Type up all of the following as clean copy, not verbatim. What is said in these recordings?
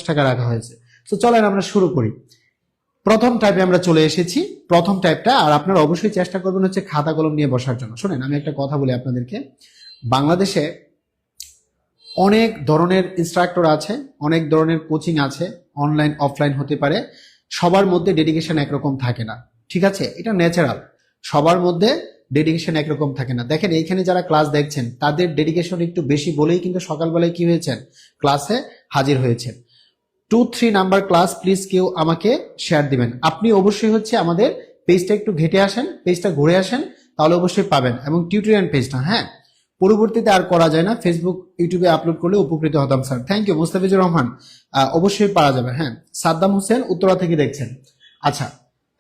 টাকা রাখা হয়েছে। তো চলেন আমরা শুরু করি। প্রথম টাইপে আমরা চলে এসেছি, প্রথম টাইপটা। আর আপনারা অবশ্যই চেষ্টা করবেন হচ্ছে খাতা কলম নিয়ে বসার জন্য। শুনেন, আমি একটা কথা বলি আপনাদেরকে, বাংলাদেশে অনেক ধরনের ইনস্ট্রাক্টর আছে, অনেক ধরনের কোচিং আছে, অনলাইন অফলাইন হতে পারে। সবার মধ্যে ডেডিকেশন একরকম থাকে না, ঠিক আছে? এটা ন্যাচারাল, সবার মধ্যে ডেডিকেশন একরকম থাকে না। দেখেন এইখানে যারা ক্লাস দেখছেন তাদের ডেডিকেশন একটু বেশি বলেই কিন্তু সকালবেলায় কি হয়েছেন, ক্লাসে হাজির হয়েছেন। 2-3 নাম্বার ক্লাস প্লিজ কেউ আমাকে শেয়ার দিবেন। আপনি অবশ্যই হচ্ছে আমাদের পেজটা একটু ঘেটে আসেন, পেজটা ঘুরে আসেন, তাহলে অবশ্যই পাবেন। এবং টিউটোরিয়াল পেজটা, হ্যাঁ, পরবর্তীতে আর করা যায় না, ফেসবুক ইউটিউবে আপলোড করলে উপকৃত হতাম sir. Thank you Mustafizur Rahman, অবশ্যই পারা যাবে। হ্যাঁ, সাদ্দাম হোসেন উত্তরা থেকে দেখছেন। আচ্ছা,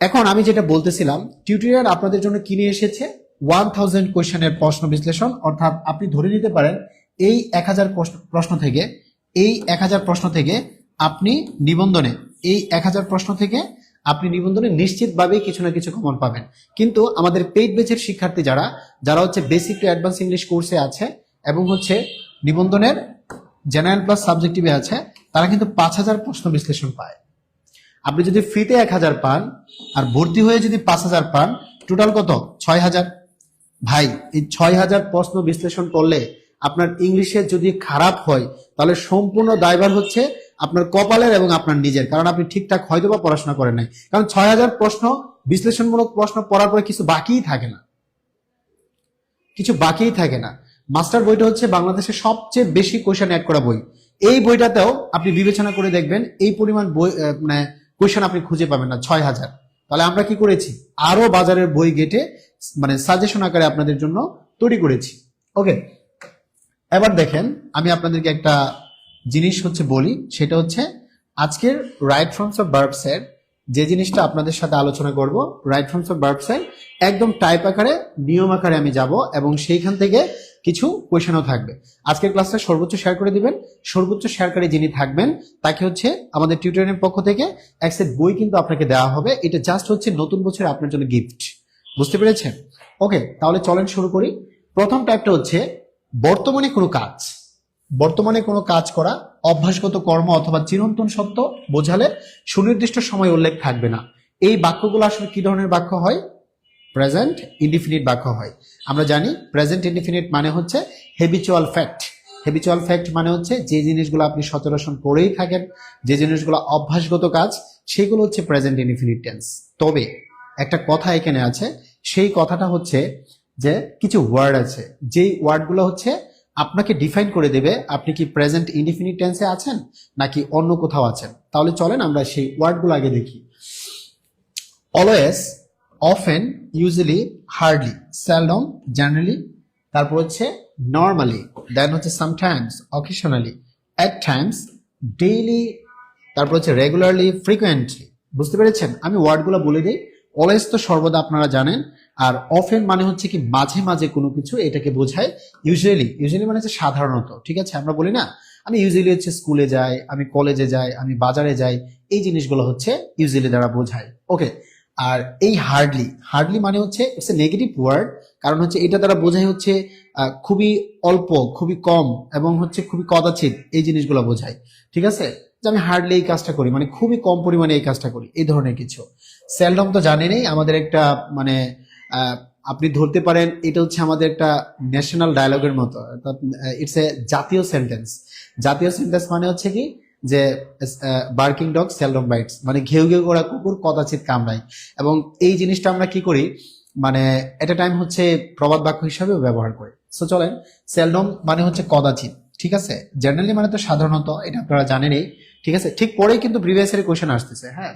এখন আমি যেটা বলতেছিলাম, টিউটোরিয়াল আপনাদের জন্য কি নিয়ে এসেছে, 1000 কোয়েশ্চেনের প্রশ্ন বিশ্লেষণ। অর্থাৎ আপনি ধরে নিতে পারেন এই 1000 প্রশ্ন থেকে, এই 1000 প্রশ্ন থেকে আপনি নিবন্ধনে, এই 1000 প্রশ্ন থেকে আপনি নিবন্ধনে নিশ্চিতভাবেই কিছু না কিছু কমন পাবেন। কিন্তু আমাদের পেইড ব্যাচের শিক্ষার্থী যারা যারা হচ্ছে বেসিক টু অ্যাডভান্স ইংলিশ কোর্সে আছে এবং হচ্ছে নিবন্ধনের জেনারেল প্লাস সাবজেক্টিভে আছে, তারা কিন্তু 5000 প্রশ্ন বিশ্লেষণ পায়। আপনি যদি ফ্রিতে 1000 পান আর ভর্তি হয়ে যদি 5000 পান, টোটাল কত? 6000। ভাই, এই 6000 প্রশ্ন বিশ্লেষণ করলে আপনার ইংলিশে যদি খারাপ হয় তাহলে সম্পূর্ণ দায়ভার হচ্ছে আপনার কপালের এবং আপনার নিজের, কারণ আপনি ঠিকঠাক হয়তো বা পড়াশোনা করেন নাই। কারণ 6000 প্রশ্ন বিশ্লেষণমূলক প্রশ্ন পড়ার পরে কিছু বাকিই থাকে না, কিছু বাকিই থাকে না। মাস্টার বইটা হচ্ছে বাংলাদেশের সবচেয়ে বেশি কোয়েশ্চেন অ্যাড করা বই। এই বইটাতেও আপনি বিবেচনা করে দেখবেন এই পরিমাণ বই মানে কোয়েশ্চেন আপনি খুঁজে পাবেন না, 6000। তাহলে আমরা কি করেছি, আরো বাজারের বই ঘেটে মানে সাজেশন আকারে আপনাদের জন্য তৈরি করেছি। ওকে, এবার দেখেন আমি আপনাদেরকে একটা জিনিস হচ্ছে বলি, সেটা হচ্ছে আজকের রাইট ফর্মস অফ ভার্বস এর যে জিনিসটা আপনাদের সাথে আলোচনা করব, রাইট ফর্মস অফ ভার্বস এর একদম টাইপ আকারে, নিয়ম আকারে আমি যাব এবং সেইখান থেকে কিছু কোয়েশনও থাকবে। আজকের ক্লাসটা সর্বোচ্চ শেয়ার করে দিবেন। সর্বোচ্চ শেয়ারকারী যিনি থাকবেন তাকে হচ্ছে আমাদের টিউটোরিয়ালের পক্ষ থেকে এক সেট বই কিন্তু আপনাকে দেওয়া হবে। এটা জাস্ট হচ্ছে নতুন বছরে আপনার জন্য গিফট, বুঝতে পেরেছেন? ওকে, তাহলে চলেন শুরু করি। প্রথম টাইপটা হচ্ছে বর্তমানে কোনো কাজ। বর্তমানে কোনো কাজ করা, অভ্যাসগত কর্ম অথবা চিরন্তন সত্য বোঝালে সুনির্দিষ্ট সময় উল্লেখ থাকবে না। এই বাক্যগুলো আসলে কি ধরনের বাক্য হয়? প্রেজেন্ট ইনডিফিনিট বাক্য হয়। আমরা জানি প্রেজেন্ট ইনডিফিনিট মানে হচ্ছে হ্যাবিচুয়াল ফ্যাক্ট। হ্যাবিচুয়াল ফ্যাক্ট মানে হচ্ছে যে জিনিসগুলো আপনি সচরাচর করেই থাকেন, যে জিনিসগুলো অভ্যাসগত কাজ, সেগুলো হচ্ছে প্রেজেন্ট ইনডিফিনিট টেন্স। তবে একটা কথা এখানে আছে, সেই কথাটা হচ্ছে যে কিছু ওয়ার্ড আছে, যেই ওয়ার্ডগুলো হচ্ছে আপনাকে ডিফাইন করে দেবে আপনি কি প্রেজেন্ট ইনডিফিনিট টেন্সে আছেন নাকি অন্য কোথাও আছেন। তাহলে চলেন আমরা সেই ওয়ার্ডগুলো আগে দেখি। Always, often, usually, hardly, seldom, generally, তারপর হচ্ছে নর্মালি, দেন হচ্ছে sometimes, occasionally, at Times, daily, তারপর হচ্ছে রেগুলারলি, ফ্রিকোয়েন্টলি। বুঝতে পেরেছেন? আমি ওয়ার্ডগুলো বলে দিই। অলওয়েজ তো সর্বদা আপনারা জানেন, আর অফেন মানে হচ্ছে কি মাঝে মাঝে কোনো কিছু, এটাকে বোঝায়। ইউজুয়ালি, ইউজুয়ালি মানে হচ্ছে সাধারণত, ঠিক আছে? আমরা বলি না আমি ইউজুয়ালি হচ্ছে স্কুলে যাই, আমি কলেজে যাই, আমি বাজারে যাই, এই জিনিসগুলো হচ্ছে ইউজুয়ালি দ্বারা বোঝায়। ওকে, আর এই হার্ডলি, হার্ডলি মানে হচ্ছে ইটস এ নেগেটিভ ওয়ার্ড, কারণ হচ্ছে এটা দ্বারা বোঝায় হচ্ছে খুবই অল্প, খুবই কম এবং হচ্ছে খুবই কদাচিৎ, এই জিনিসগুলো বোঝায়। ঠিক আছে, যে আমি হার্ডলি এই কাজটা করি মানে খুবই কম পরিমাণে এই কাজটা করি, এই ধরনের কিছু। সেলডম তো জানেনই, আমাদের একটা মানে আপনি ধরতে পারেন এটা হচ্ছে আমাদের একটা ন্যাশনাল ডায়ালগের মতো, ইটস এ জাতীয় সেন্টেন্স। জাতীয় সেন্টেন্স মানে হচ্ছে কি যে বার্কিং ডগ সেলডম বাইটস, মানে ঘেউ ঘেউ করা কুকুর কদাচিৎ কামড়ায়। এবং এই জিনিসটা আমরা কি করি মানে এট এ টাইম হচ্ছে প্রবাদ বাক্য হিসাবেও ব্যবহার করি। সো চলেন, সেলডম মানে হচ্ছে কদাচিৎ, ঠিক আছে? জেনারেলি মানে তো সাধারণত, এটা আপনারা জানেনই, ঠিক আছে? ঠিক পরেই কিন্তু প্রিভিয়াস ইয়ারের কোশ্চেন আসতেছে। হ্যাঁ,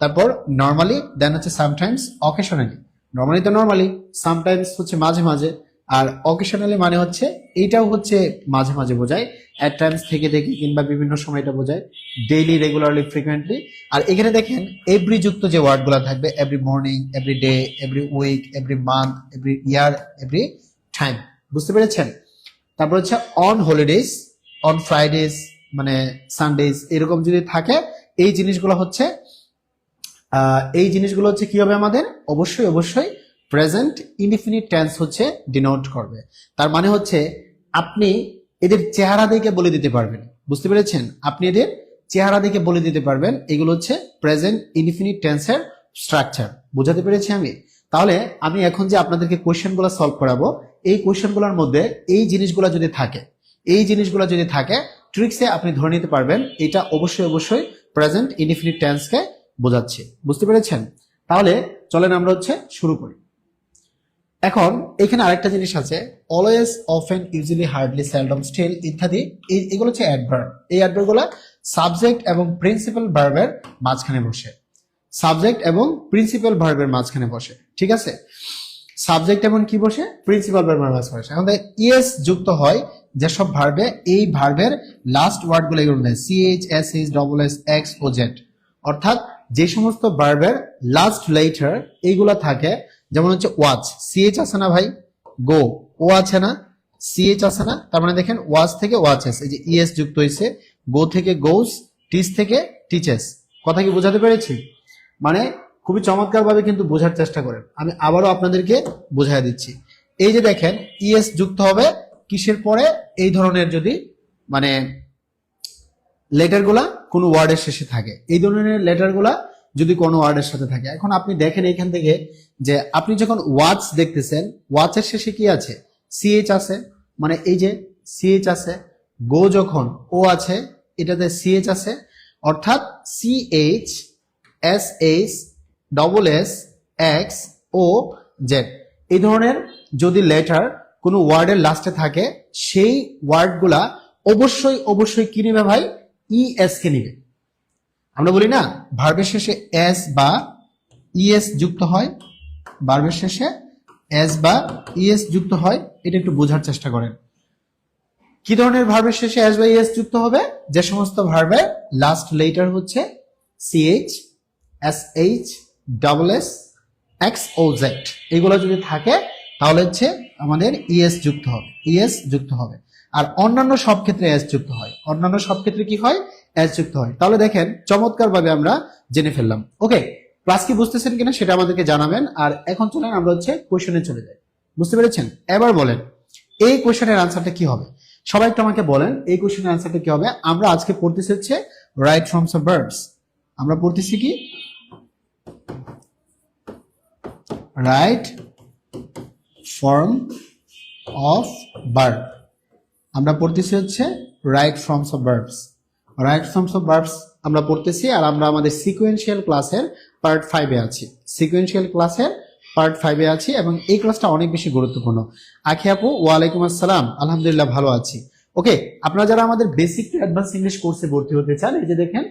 তারপর নর্মালি, দেন হচ্ছে সামটাইমস, অকেশনালি। নর্মালি তো নর্মালি, সামটাইমস হচ্ছে মাঝে মাঝে, আর অকেশনালি মানে হচ্ছে এইটাও হচ্ছে মাঝে মাঝে বোঝায়, অ্যাট টাইমস থেকে থেকে কিংবা বিভিন্ন সময় এটা বোঝায়, ডেইলি, রেগুলারলি, ফ্রিকুয়েন্টলি। আর এখানে দেখেন এভরি যুক্ত যে ওয়ার্ডগুলো থাকবে, every morning, every day, every week, every month, every year, every time. বুঝতে পেরেছেন? তারপর হচ্ছে অন হলিডেজ, অন ফ্রাইডেজ, মানে সানডেজ, এরকম যদি থাকে এই জিনিসগুলো হচ্ছে কি হবে আমাদের? অবশ্যই অবশ্যই প্রেজেন্ট ইনডিফিনিট টেন্স হচ্ছে ডিনোট করবে। তার মানে হচ্ছে আপনি এদের চেহারা দেখে বলে দিতে পারবেন। বুঝতে পেরেছেন? আপনি এদের চেহারা দেখে বলে দিতে পারবেন এগুলো হচ্ছে প্রেজেন্ট ইনডিফিনিট টেন্সের স্ট্রাকচার। বুঝাতে পেরেছি আমি? তাহলে আমি এখন যে আপনাদেরকে কোয়েশ্চেনগুলো সলভ করাবো, এই কোয়েশ্চেনগুলোর মধ্যে এই জিনিসগুলো যদি থাকে ট্রিক্সে আপনি ধরে নিতে পারবেন এটা অবশ্যই প্রেজেন্ট ইনডিফিনিট টেন্সকে বোঝাচ্ছে। বুঝতে পেরেছেন? তাহলে চলেন আমরা হচ্ছে শুরু করি। এখন এখানে আরেকটা জিনিস আছে, always, often, usually, hardly, seldom, still ইত্যাদি। এগুলো হচ্ছে অ্যাডভার্ব। এই অ্যাডভার্বগুলো সাবজেক্ট এবং প্রিন্সিপাল ভার্বের মাঝখানে বসে। সাবজেক্ট এবং প্রিন্সিপাল ভার্বের মাঝখানে বসে। ঠিক আছে? সাবজেক্ট এবং কি বসে? প্রিন্সিপাল ভার্বের মাঝখানে বসে। এখন ইএস যুক্ত হয় যেসব ভার্বে, এই ভার্বের লাস্ট ওয়ার্ডগুলো এগুলো দেয় CH, SH, double S, X ও জেড। অর্থাৎ যে সমস্ত ভার্বের লাস্ট লেটার এইগুলা থাকে, যেমন হচ্ছে ওয়াচ, সিএইচ আছে না ভাই? গো, ও আছে না? সিএইচ আছে না? তার মানে দেখেন ওয়াচ থেকে ওয়াচেস, এই যে ইএস যুক্ত হয়েছে। গো থেকে গোস, টিচ থেকে টিচেস। কথা কি বোঝাতে পেরেছি? মানে খুবই চমৎকার ভাবে কিন্তু বোঝার চেষ্টা করেন। আমি আবারও আপনাদেরকে বোঝাই দিচ্ছি। এই যে দেখেন ইএস যুক্ত হবে কিসের পরে? এই ধরনের যদি মানে লেটারগুলা কোনো ওয়ার্ডের শেষে থাকে, এই ধরনের লেটারগুলা যদি কোনো ওয়ার্ডের সাথে থাকে। এখন আপনি দেখেন এখান থেকে যে আপনি যখন ওয়াচ দেখতেছেন, ওয়াচের শেষে কি আছে? সিএইচ আছে, মানে এই যে সিএইচ আছে। গো যখন ও আছে, এটাতে সিএইচ আছে। অর্থাৎ CH, SH, double S, X ও জেড, এই ধরনের যদি লেটার কোনো ওয়ার্ডের লাস্টে থাকে, সেই ওয়ার্ডগুলা অবশ্যই কি নেবে ভাই? ইএস কে নিবে। আমরা বলি না ভার্বের শেষে এস বা ইএস যুক্ত হয়, ভার্বের শেষে এস বা ইএস যুক্ত হয়। এটা একটু বোঝার চেষ্টা করেন। কি ধরনের ভার্বের শেষে এস বা ইএস যুক্ত হবে? যে সমস্ত ভার্বের লাস্ট লেটার হচ্ছে CH, SH, double S, X ও জেড, এগুলো যদি থাকে তাহলে হচ্ছে আমাদের ইএস যুক্ত হবে, ইএস যুক্ত হবে। আর অন্যান্য সব ক্ষেত্রে এস যুক্ত হয়। অন্যান্য সব ক্ষেত্রে কি হয়? এস যুক্ত হয়। তাহলে দেখেন চমৎকার ভাবে আমরা জেনে ফেললাম। ওকে, ক্লাস কি বুঝতেছেন কিনা সেটা আমাদেরকে জানাবেন। আর এখন চলেন আমরা হচ্ছে কোশ্চেনে চলে যাই। বুঝতে পেরেছেন? এবার বলেন এই কোশ্চেনের আনসারটা কি হবে? সবাই একটু আমাকে বলেন এই কোশ্চেনের আনসারটা কি হবে? আমরা আজকে পড়তেছি হচ্ছে রাইট ফর্মস অফ ভার্বস। আমরা পড়তেছি কি? Right form of verb. আমরা পড়তেছি হচ্ছে right forms of verbs. Right forms of verbs আমরা পড়তেছি, আর আমরা আমাদের সিকোয়েন্সিয়াল ক্লাসের পার্ট 5 এ আছি। সিকোয়েন্সিয়াল ক্লাসের পার্ট 5 এ আছি এবং এই ক্লাসটা অনেক বেশি গুরুত্বপূর্ণ। আখি আপু, ওয়ালাইকুম আসসালাম, আলহামদুলিল্লাহ ভালো আছি। ওকে, আপনারা যারা আমাদের বেসিক টু অ্যাডভান্স ইংলিশ কোর্সে ভর্তি হতে চান, এই যে দেখেন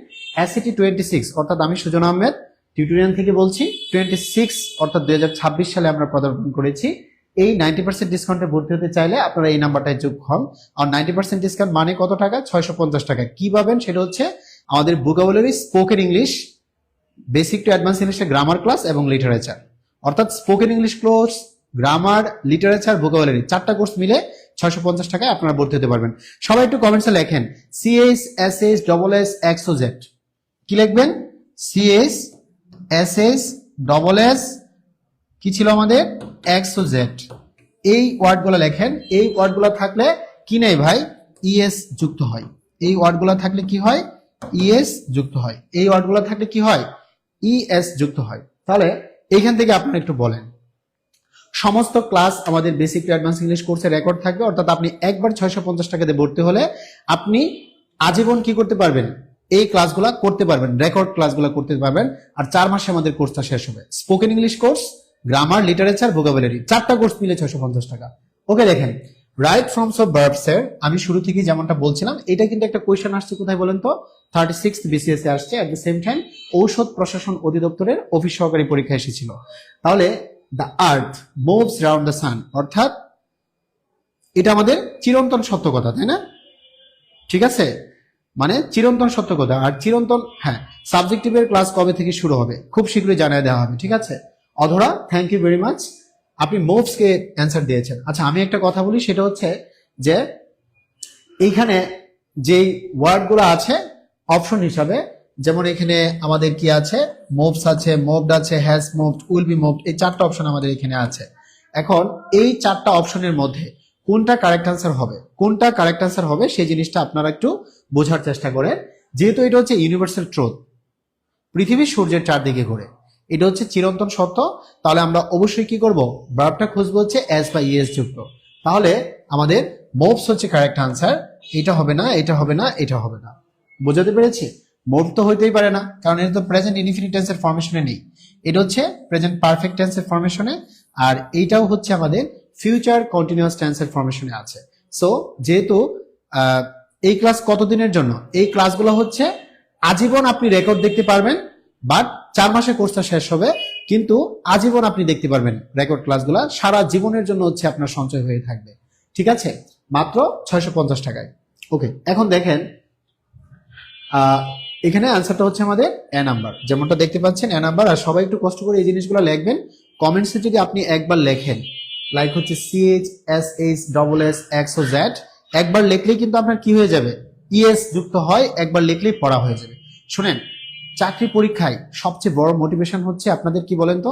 এসিটি 26, অর্থাৎ আমি সুজন আহমেদ টিউটোরিয়াল থেকে বলছি। 26 অর্থাৎ 2026 সালে আমরা পদার্পণ করেছি। এই 90% ডিসকাউন্টে ভর্তি হতে চাইলে আপনারা এই নাম্বারটায় যোগ হন। আর 90% ডিসকাউন্ট মানে কত টাকা? 650 টাকা। কি পাবেন? সেটা হচ্ছে আমাদের vocabulary, spoken English, basic to advance ইংলিশের গ্রামার ক্লাস এবং লিটারেচার। অর্থাৎ spoken English course, grammar, literature, vocabulary 4টা কোর্স মিলে 650 টাকায় আপনারা ভর্তি হতে পারবেন। সবাই একটু কমেন্টসে লেখেন CH, SH, double S, X ও জেড। কি লিখবেন? সিএইচ, এসএইচ, ডবল এস, কি ছিল আমাদের? এক্স ও জেড। এই ওয়ার্ডগুলো লেখেন। এই ওয়ার্ডগুলো থাকলে কি নেই ভাই? ইএস যুক্ত হয়। এই ওয়ার্ডগুলো থাকলে কি হয়? ইএস যুক্ত হয়। এই ওয়ার্ডগুলো থাকলে কি হয়? ইএস যুক্ত হয়। তাহলে এইখান থেকে আপনারা একটু বলেন। সমস্ত ক্লাস আমাদের বেসিক টু অ্যাডভান্স ইংলিশ কোর্সে রেকর্ড থাকবে, অর্থাৎ আপনি একবার 650 টাকা দিয়ে ভর্তি হলে আপনি আজীবন কি করতে পারবেন? এই ক্লাসগুলা করতে পারবেন, রেকর্ড ক্লাসগুলো করতে পারবেন। আর 4 মাসে আমাদের কোর্সটা শেষ হবে। Spoken English course, grammar, literature, vocabulary 4টা কোর্স মিলে 650 টাকা। ওকে, দেখেন রাইট ফর্মস অফ ভার্বস এর আমি শুরু থেকে যেমনটা বলছিলাম, এটা কিন্তু একটা কোয়েশ্চেন আসছে কোথায় বলেন তো? 36th BCS এ আসছে। এট দ্য সেম টাইম ঔষধ প্রশাসন অধিদপ্তরের অফিস সহকারী পরীক্ষা এসেছিল। তাহলে the earth moves round the sun, অর্থাৎ এটা আমাদের চিরন্তন সত্য কথা, তাই না? ঠিক আছে, মানে চিরন্তন সত্য কথা। আর চিরন্তন, হ্যাঁ, সাবজেক্টিভের ক্লাস কবে থেকে শুরু হবে? খুব শীঘ্রই জানিয়ে দেওয়া হবে। ঠিক আছে অধরা, থ্যাংক ইউ ভেরি মাচ, আপনি মুভস কে অ্যান্সার দিয়েছেন। আচ্ছা, আমি একটা কথা বলি, সেটা হচ্ছে যে এইখানে যেই ওয়ার্ডগুলো আছে অপশন হিসাবে, যেমন এখানে আমাদের কি আছে? মুভস আছে, মুভড আছে, has moved, will be moved, এই 4টা অপশন আমাদের এখানে আছে। এখন এই 4টা অপশনের মধ্যে কোনটা কারেক্ট অ্যান্সার হবে, কোনটা কারেক্ট অ্যান্সার হবে সেই জিনিসটা আপনারা একটু বোঝার চেষ্টা করেন। যেহেতু এটা হচ্ছে ইউনিভার্সাল ট্রুথ, পৃথিবী সূর্যের চারদিকে ঘোরে, এটা হচ্ছে চিরন্তন সত্য, তাহলে আমরা অবশ্যই কি করব, ভার্বটা খুঁজবো হচ্ছে এস বা ইএস যুক্ত। তাহলে আমাদের মোভস হচ্ছে কারেক্ট আনসার। এটা হবে না, এটা হবে না, এটা হবে না। বোঝাতে পেরেছি? মোভ তো হইতেই পারে না, কারণ এটা তো প্রেজেন্ট ইনডিফিনিট টেন্সের ফরমেশনে নেই, এটা হচ্ছে প্রেজেন্ট পারফেক্ট টেন্সের ফরমেশনে, আর এইটাও হচ্ছে আমাদের ফিউচার কন্টিনিউয়াস টেন্সের ফরমেশনে আছে। সো যেহেতু এই ক্লাস কতদিনের জন্য, এই ক্লাসগুলো হচ্ছে আজীবন আপনি রেকর্ড দেখতে পারবেন, বাট 4 মাসের কোর্সটা শেষ হবে, কিন্তু আজীবন আপনি দেখতে পারবেন রেকর্ড ক্লাসগুলো, সারা জীবনের জন্য হচ্ছে আপনার সঞ্চয় হয়ে থাকবে। ঠিক আছে, মাত্র 650 টাকায়। ওকে, এখন দেখেন এখানে আনসারটা হচ্ছে আমাদের এ নাম্বার, যেমনটা দেখতে পাচ্ছেন এ নাম্বার। আর সবাই একটু কষ্ট করে এই জিনিসগুলো লিখবেন। কমেন্টসে যদি আপনি একবার লেখেন, লাইক হচ্ছে CHSHSS একবার লিখলেই কিন্তু আপনার কি হয়ে যাবে, ইএস যুক্ত হয়, একবার লিখলেই পড়া হয়ে যাবে। শুনেন, চাকরি পরীক্ষায় সবচেয়ে বড় মোটিভেশন হচ্ছে আপনাদের কি বলেন তো,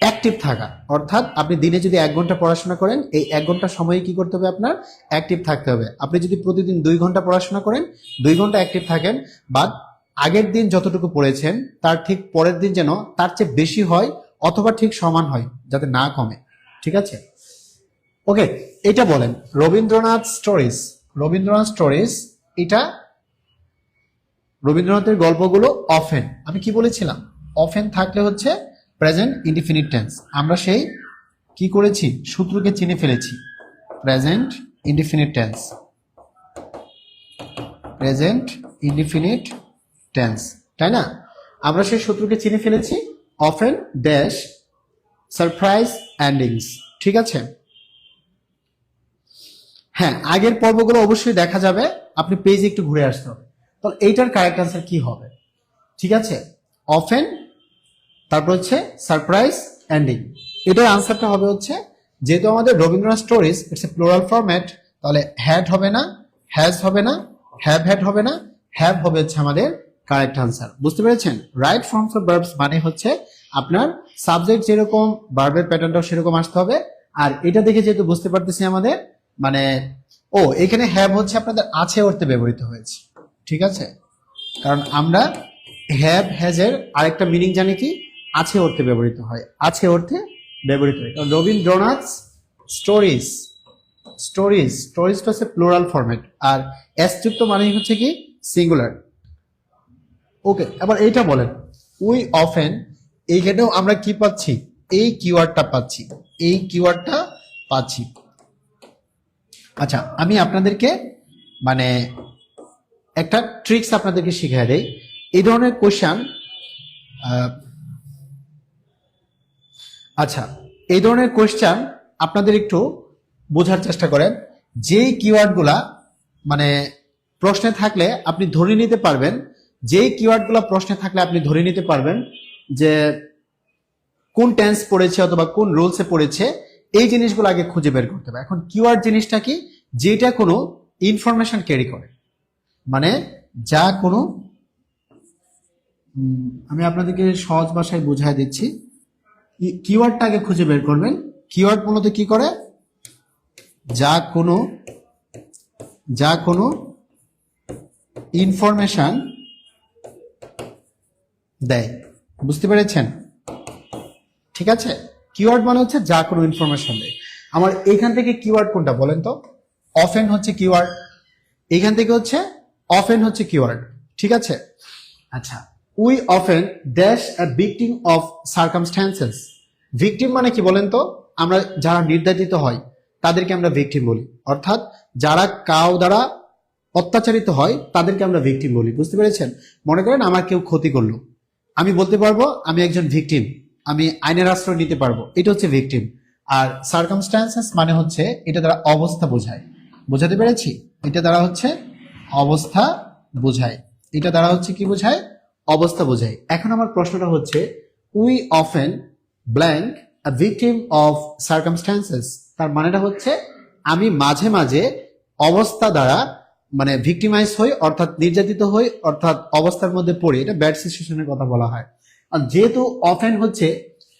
অ্যাক্টিভ থাকা। অর্থাৎ আপনি দিনে যদি 1 ঘন্টা পড়াশোনা করেন, এই 1 ঘন্টা সময়ে কি করতে হবে, আপনার অ্যাক্টিভ থাকতে হবে। আপনি যদি প্রতিদিন 2 ঘন্টা পড়াশোনা করেন, 2 ঘন্টা অ্যাক্টিভ থাকেন, বাট আগের দিন যতটুকু পড়েছেন তার ঠিক পরের দিন যেন তার চেয়ে বেশি হয় অথবা ঠিক সমান হয়, যাতে না কমে। ঠিক আছে, ওকে। এটা বলেন রবীন্দ্রনাথ স্টোরিজ, রবীন্দ্রনাথ স্টোরিজ, এটা রবীন্দ্রনাথের গল্পগুলো অফেন, আমি কি বলেছিলাম, অফেন থাকলে হচ্ছে প্রেজেন্ট ইনডিফিনিট টেন্স। আমরা সেই কি করেছি, সূত্রকে চিনে ফেলেছি, present indefinite tense, present indefinite tense, তাই না? আমরা সেই সূত্রকে চিনে ফেলেছি, অফেন ড্যাশ সারপ্রাইজ এন্ডিংস। ঠিক আছে, হ্যাঁ, আগের পর্বগুলো অবশ্যই দেখা যাবে, আপনি পেজে একটু ঘুরে আসতে হবে। তাহলে এইটার কারেক্ট আনসার কি হবে? ঠিক আছে, অফেন, তারপর হচ্ছে সারপ্রাইজ এন্ডিং। এটার আনসারটা হবে হচ্ছে, যেহেতু আমাদের Rabindranath stories it's a plural format, তাহলে হ্যাড হবে না, হ্যাজ হবে না, হ্যাভ হ্যাড হবে না, হ্যাভ হবে হচ্ছে আমাদের কারেক্ট আনসার। বুঝতে পেরেছেন? রাইট ফর্মস অফ ভার্বস মানে হচ্ছে আপনার সাবজেক্ট যেরকম ভার্বের প্যাটার্নটাও সেরকম আসতে হবে। আর এটা দেখে যেহেতু বুঝতে পারতেছি আমাদের মানে, ও এখানে হ্যাভ হচ্ছে আপনাদের আছে অর্থে ব্যবহৃত হয়েছে। ঠিক আছে, কারণ আমরা হ্যাভ হ্যাজের আরেকটা মিনিং জানি কি, আছে অর্থে ব্যবহৃত হয়, আছে অর্থে ব্যবহৃত হয়। রবীন্দ্রনাথ স্টোরিজ, স্টোরিজ, স্টোরিজটা হচ্ছে প্লুরাল ফরম্যাট, আর এস যুক্ত মানেই হচ্ছে কি সিঙ্গুলার। ওকে, এবার এইটা বলেন উই অফেন, এইখানেও আমরা কি পাচ্ছি, এই কিওয়ার্ডটা পাচ্ছি, এই কিওয়ার্ডটা পাচ্ছি। আচ্ছা, আমি আপনাদেরকে মানে একটা ট্রিক্স আপনাদেরকে শিখিয়ে দেই। এই ধরনের কোশ্চেন, আচ্ছা এই ধরনের কোশ্চেন আপনাদের একটু বোঝার চেষ্টা করেন। যেই কিওয়ার্ডগুলা মানে প্রশ্নে থাকলে আপনি ধরে নিতে পারবেন, যেই কিওয়ার্ডগুলা প্রশ্নে থাকলে আপনি ধরে নিতে পারবেন যে কোন টেন্স পড়েছে অথবা কোন রুলসে পড়েছে, এই জিনিসগুলো আগে খুঁজে বের করতে হবে। এখন কিওয়ার্ড জিনিসটা কি, যেটা কোনো ইনফরমেশন ক্যারি করে, মানে যা কোনো, আমি আপনাদেরকে সহজ ভাষায় বুঝাই দিচ্ছি। কিওয়ার্ডটা আগে খুঁজে বের করবেন। কিওয়ার্ড মূলত কি করে, যা কোনো ইনফরমেশন দেয়। বুঝতে পেরেছেন? ঠিক আছে, কিওয়ার্ড মানে হচ্ছে যা কোনো ইনফরমেশন দেয়। আমার এইখান থেকে কিওয়ার্ড কোনটা বলেন তো? অফেন হচ্ছে কিওয়ার্ড, এইখান থেকে হচ্ছে অফেন হচ্ছে কিওয়ার্ড। ঠিক আছে, আচ্ছা, we often dash a victim of circumstances. Victim মানে কি বলেন তো? আমরা যারা নির্যাতিত হয় তাদেরকে আমরা ভিকটিম বলি, অর্থাৎ যারা কাউ দ্বারা অত্যাচারিত হয় তাদেরকে আমরা ভিকটিম বলি। বুঝতে পেরেছেন? মনে করেন আমার কেউ ক্ষতি করলো, আমি বলতে পারবো আমি একজন ভিকটিম, আমি আইনের আশ্রয় নিতে পারবো, এটা হচ্ছে ভিকটিম। আর সার্কামস্ট্যান্সেস মানে হচ্ছে এটা দ্বারা অবস্থা বোঝায়। বোঝাতে পেরেছি? এটা দ্বারা হচ্ছে অবস্থা বোঝায়, এটা দ্বারা হচ্ছে কি বোঝায়, অবস্থা বোঝায়। এখন আমার প্রশ্নটা হচ্ছে we often blank a victim of circumstances, তার মানেটা হচ্ছে আমি মাঝে মাঝে অবস্থা দ্বারা মানে ভিকটিমাইজ হই, অর্থাৎ নির্যাতিত হই, অর্থাৎ অবস্থার মধ্যে পড়ি, এটা ব্যাড সিচুয়েশনের কথা বলা হয়। আর যেহেতু অফেন হচ্ছে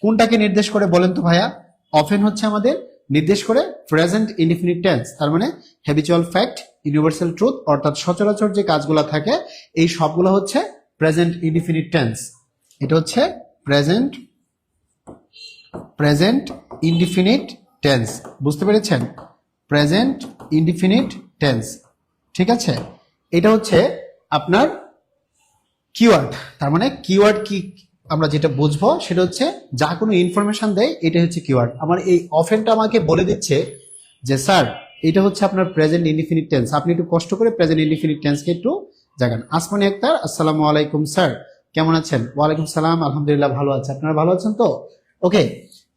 কোনটাকে নির্দেশ করে বলেন তো ভাইয়া? অফেন হচ্ছে আমাদের নির্দেশ করে। প্রেজেন্ট ইনডিফিনিট টেন্স তার মানে হ্যাবিচুয়াল ফ্যাক্ট, ইউনিভার্সাল ট্রুথ, অর্থাৎ সচরাচর যে কাজগুলো থাকে এই সবগুলো হচ্ছে প্রেজেন্ট ইনডিফিনিট টেন্স। এটা হচ্ছে প্রেজেন্ট ইনডিফিনিট টেন্স। বুঝতে পেরেছেন? প্রেজেন্ট ইনডিফিনিট টেন্স, ঠিক আছে। এটা হচ্ছে আপনার কিওয়ার্ড। তার মানে কিওয়ার্ড কি আমরা যেটা বুঝবো সেটা হচ্ছে যা কোনো ইনফরমেশন দেয় এটা হচ্ছে কিওয়ার্ড। আমার এই অফেনটা আমাকে বলে দিচ্ছে যে স্যার এটা হচ্ছে আপনার প্রেজেন্ট ইনডিফিনিট টেন্স, আপনি একটু কষ্ট করে প্রেজেন্ট ইনডিফিনিট টেন্সকে একটু জাগান। আসমানি আক্তার, আসসালামু আলাইকুম স্যার, কেমন আছেন? ওয়ালাইকুম সালাম, আলহামদুলিল্লাহ ভালো আছে, আপনারা ভালো আছেন তো? ওকে,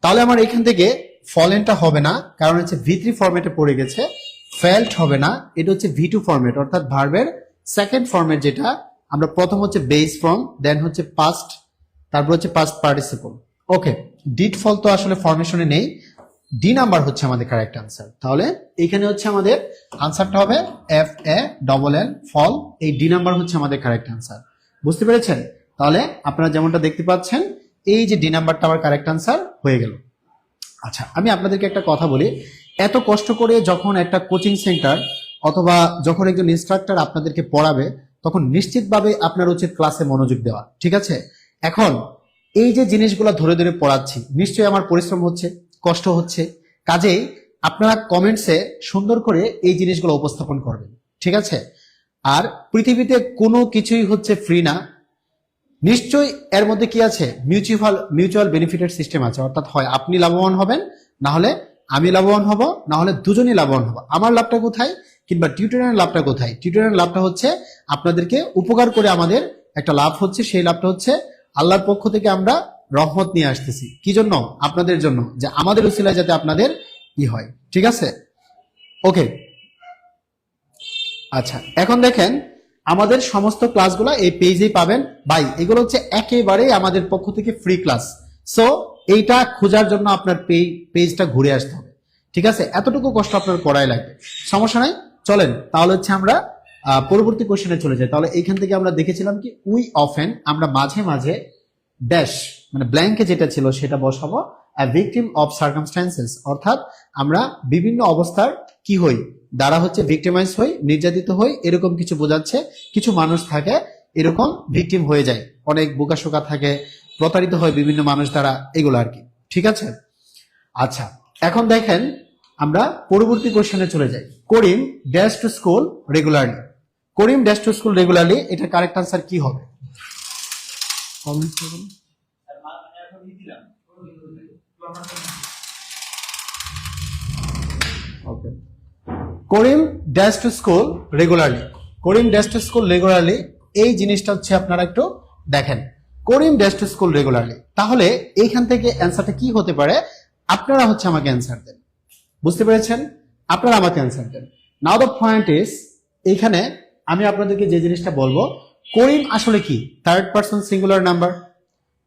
তাহলে আমার এখান থেকে ফলেনটা হবে না, কারণ হচ্ছে V3 ফরম্যাটে পড়ে গেছে। ফেল্ট হবে না, এটা হচ্ছে V2 ফরম্যাট, অর্থাৎ ভার্বের সেকেন্ড ফরম্যাট, যেটা আমরা প্রথম হচ্ছে বেস ফর্ম, দেন হচ্ছে পাস্ট, তারপর হচ্ছে পাস্ট পার্টিসিপল। ওকে, ডিড ফল তো আসলে ফরমেশনে নেই, ডি নাম্বার হচ্ছে আমাদের কারেক্ট আনসার। তাহলে এখানে হচ্ছে আমাদের আনসারটা হবে FALL ফল, এই ডি নাম্বার হচ্ছে আমাদের কারেক্ট আনসার। বুঝতে পেরেছেন? তাহলে আপনারা যেমনটা দেখতে পাচ্ছেন এই যে ডি নাম্বারটা আমার কারেক্ট আনসার হয়ে গেল। আচ্ছা, আমি আপনাদেরকে একটা কথা বলি, এত কষ্ট করে যখন একটা কোচিং সেন্টার অথবা যখন একজন ইনস্ট্রাক্টর আপনাদেরকে পড়াবে তখন নিশ্চিতভাবে আপনার উচিত ক্লাসে মনোযোগ দেওয়া, ঠিক আছে। এখন এই যে জিনিসগুলো ধরে ধরে পড়াচ্ছি, নিশ্চয়ই আমার পরিশ্রম হচ্ছে, কষ্ট হচ্ছে, কাজেই আপনারা কমেন্টসে সুন্দর করে এই জিনিসগুলো উপস্থাপন করবেন, ঠিক আছে। আর পৃথিবীতে কোনো কিছুই হচ্ছে ফ্রি না, নিশ্চয়ই এর মধ্যে কি আছে, মিউচুয়াল বেনিফিটের সিস্টেম আছে, অর্থাৎ হয় আপনি লাভবান হবেন, না হলে আমি লাভবান হব, না হলে দুজনই লাভবান হব। আমার লাভটা কোথায়, কিংবা টিউটোরিয়ালের লাভটা কোথায়? টিউটোরিয়ালের লাভটা হচ্ছে আপনাদেরকে উপকার করে আমাদের একটা লাভ হচ্ছে, সেই লাভটা হচ্ছে আল্লাহর পক্ষ থেকে আমরা রহমত নিয়ে আসতেছি। কি জন্য? আপনাদের জন্য, যে আমাদের উসিলায় যাতে আপনাদের কি হয়, ঠিক আছে। ওকে, আচ্ছা, এখন দেখেন আমাদের সমস্ত ক্লাসগুলো এই পেজেই পাবেন ভাই, এগুলো হচ্ছে একেবারে আমাদের পক্ষ থেকে ফ্রি ক্লাস। সো এইটা খোঁজার জন্য আপনার পেজটা ঘুরে আসতে হবে, ঠিক আছে। এতটুকু কষ্ট আপনার করাই লাগবে, সমস্যা নাই। চলেন তাহলে হচ্ছে আমরা পরবর্তী কোশ্চেনে চলে যাই। তাহলে এইখান থেকে আমরা দেখেছিলাম কি উই অফেন, আমরা মাঝে মাঝে ড্যাশ মানে ব্ল্যাঙ্কে যেটা ছিল সেটা বসাবো a victim of circumstances, অর্থাৎ আমরা বিভিন্ন অবস্থার কি হই, দ্বারা হচ্ছে ভিক্টিমাইজ হই, নির্যাতিত হই, এরকম কিছু বোঝাচ্ছে। কিছু মানুষ থাকে এরকম ভিকটিম হয়ে যায়, অনেক বোকাশোকা থাকে, প্রতারিত হয় বিভিন্ন মানুষ দ্বারা, এগুলো আর কি, ঠিক আছে। আচ্ছা, এখন দেখেন আমরা পরবর্তী কোশ্চেনে চলে যাই। Karim dash to school regularly, Karim dash to school regularly, এটা কারেক্ট আনসার কি হবে? কমেন্টস করুন। Okay, Karim dash to school regularly, Karim dash to school regularly, এই জিনিসটা হচ্ছে আপনারা একটু দেখেন, Karim dash to school regularly. তাহলে এইখান থেকে অ্যান্সারটা কি হতে পারে, আপনারা হচ্ছে আমাকে অ্যান্সার দেন। বুঝতে পেরেছেন? আপনারা আমাকে অ্যান্সার দেন। নাও দ্য পয়েন্ট ইজ, এইখানে আমি আপনাদেরকে যে জিনিসটা বলবো, করিম আসলে কি? Third person singular number.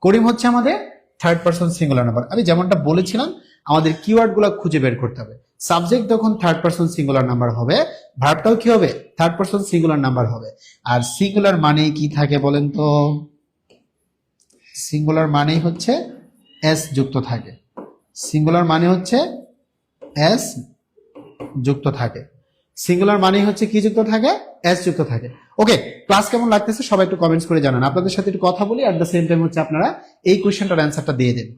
Karim হচ্ছে আমাদের থার্ড পারসন সিঙ্গুলার নাম্বার। আমি যেমনটা বলেছিলাম আমাদের কিওয়ার্ড গুলো খুঁজে বের করতে হবে। সাবজেক্ট যখন থার্ড পারসন সিঙ্গুলার নাম্বার হবে, ভার্বটাও কি হবে? থার্ড পারসন সিঙ্গুলার নাম্বার হবে। আর সিঙ্গুলার মানে কি থাকে বলেন তো? সিঙ্গুলার মানেই হচ্ছে এস যুক্ত থাকে, সিঙ্গুলার মানে হচ্ছে এস যুক্ত থাকে, সিঙ্গুলার মানে হচ্ছে কি যুক্ত থাকে? এস যুক্ত থাকে। ওকে, ক্লাস কেমন লাগতেছে সবাই একটু কমেন্টস করে জানান। আপনাদের সাথে একটু কথা বলি, এট দ্য সেম টাইম হচ্ছে আপনারা এই কোশ্চেনটার অ্যান্সারটা দিয়ে দেন।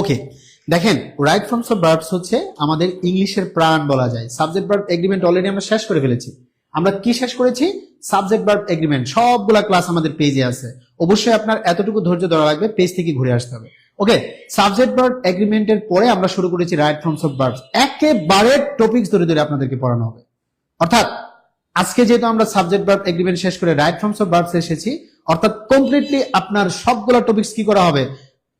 ওকে, দেখেন রাইট ফর্মস অফ ভার্বস হচ্ছে আমাদের ইংলিশের প্রাণ বলা যায়। সাবজেক্ট ভার্ব এগ্রিমেন্ট অলরেডি আমরা শেষ করে ফেলেছি। আমরা কি শেষ করেছি? সাবজেক্ট ভার্ব এগ্রিমেন্ট, সবগুলা ক্লাস আমাদের পেজে আছে। অবশ্যই আপনার এতটুকু ধৈর্য ধরা লাগবে, পেজ থেকে ঘুরে আসতে হবে। ওকে, সাবজেক্ট ভার্ব এগ্রিমেন্টের পরে আমরা শুরু করেছি রাইট ফর্মস অফ ভার্বস। একেবারে টপিকস ধরে ধরে আপনাদেরকে পড়ানো হবে। অর্থাৎ আজকে যেহেতু আমরা সাবজেক্ট ভার্ব এগ্রিমেন্ট শেষ করে রাইট ফর্মস অফ ভার্বস এসেছি, অর্থাৎ কমপ্লিটলি আপনার সবগুলা টপিকস কি করা হবে?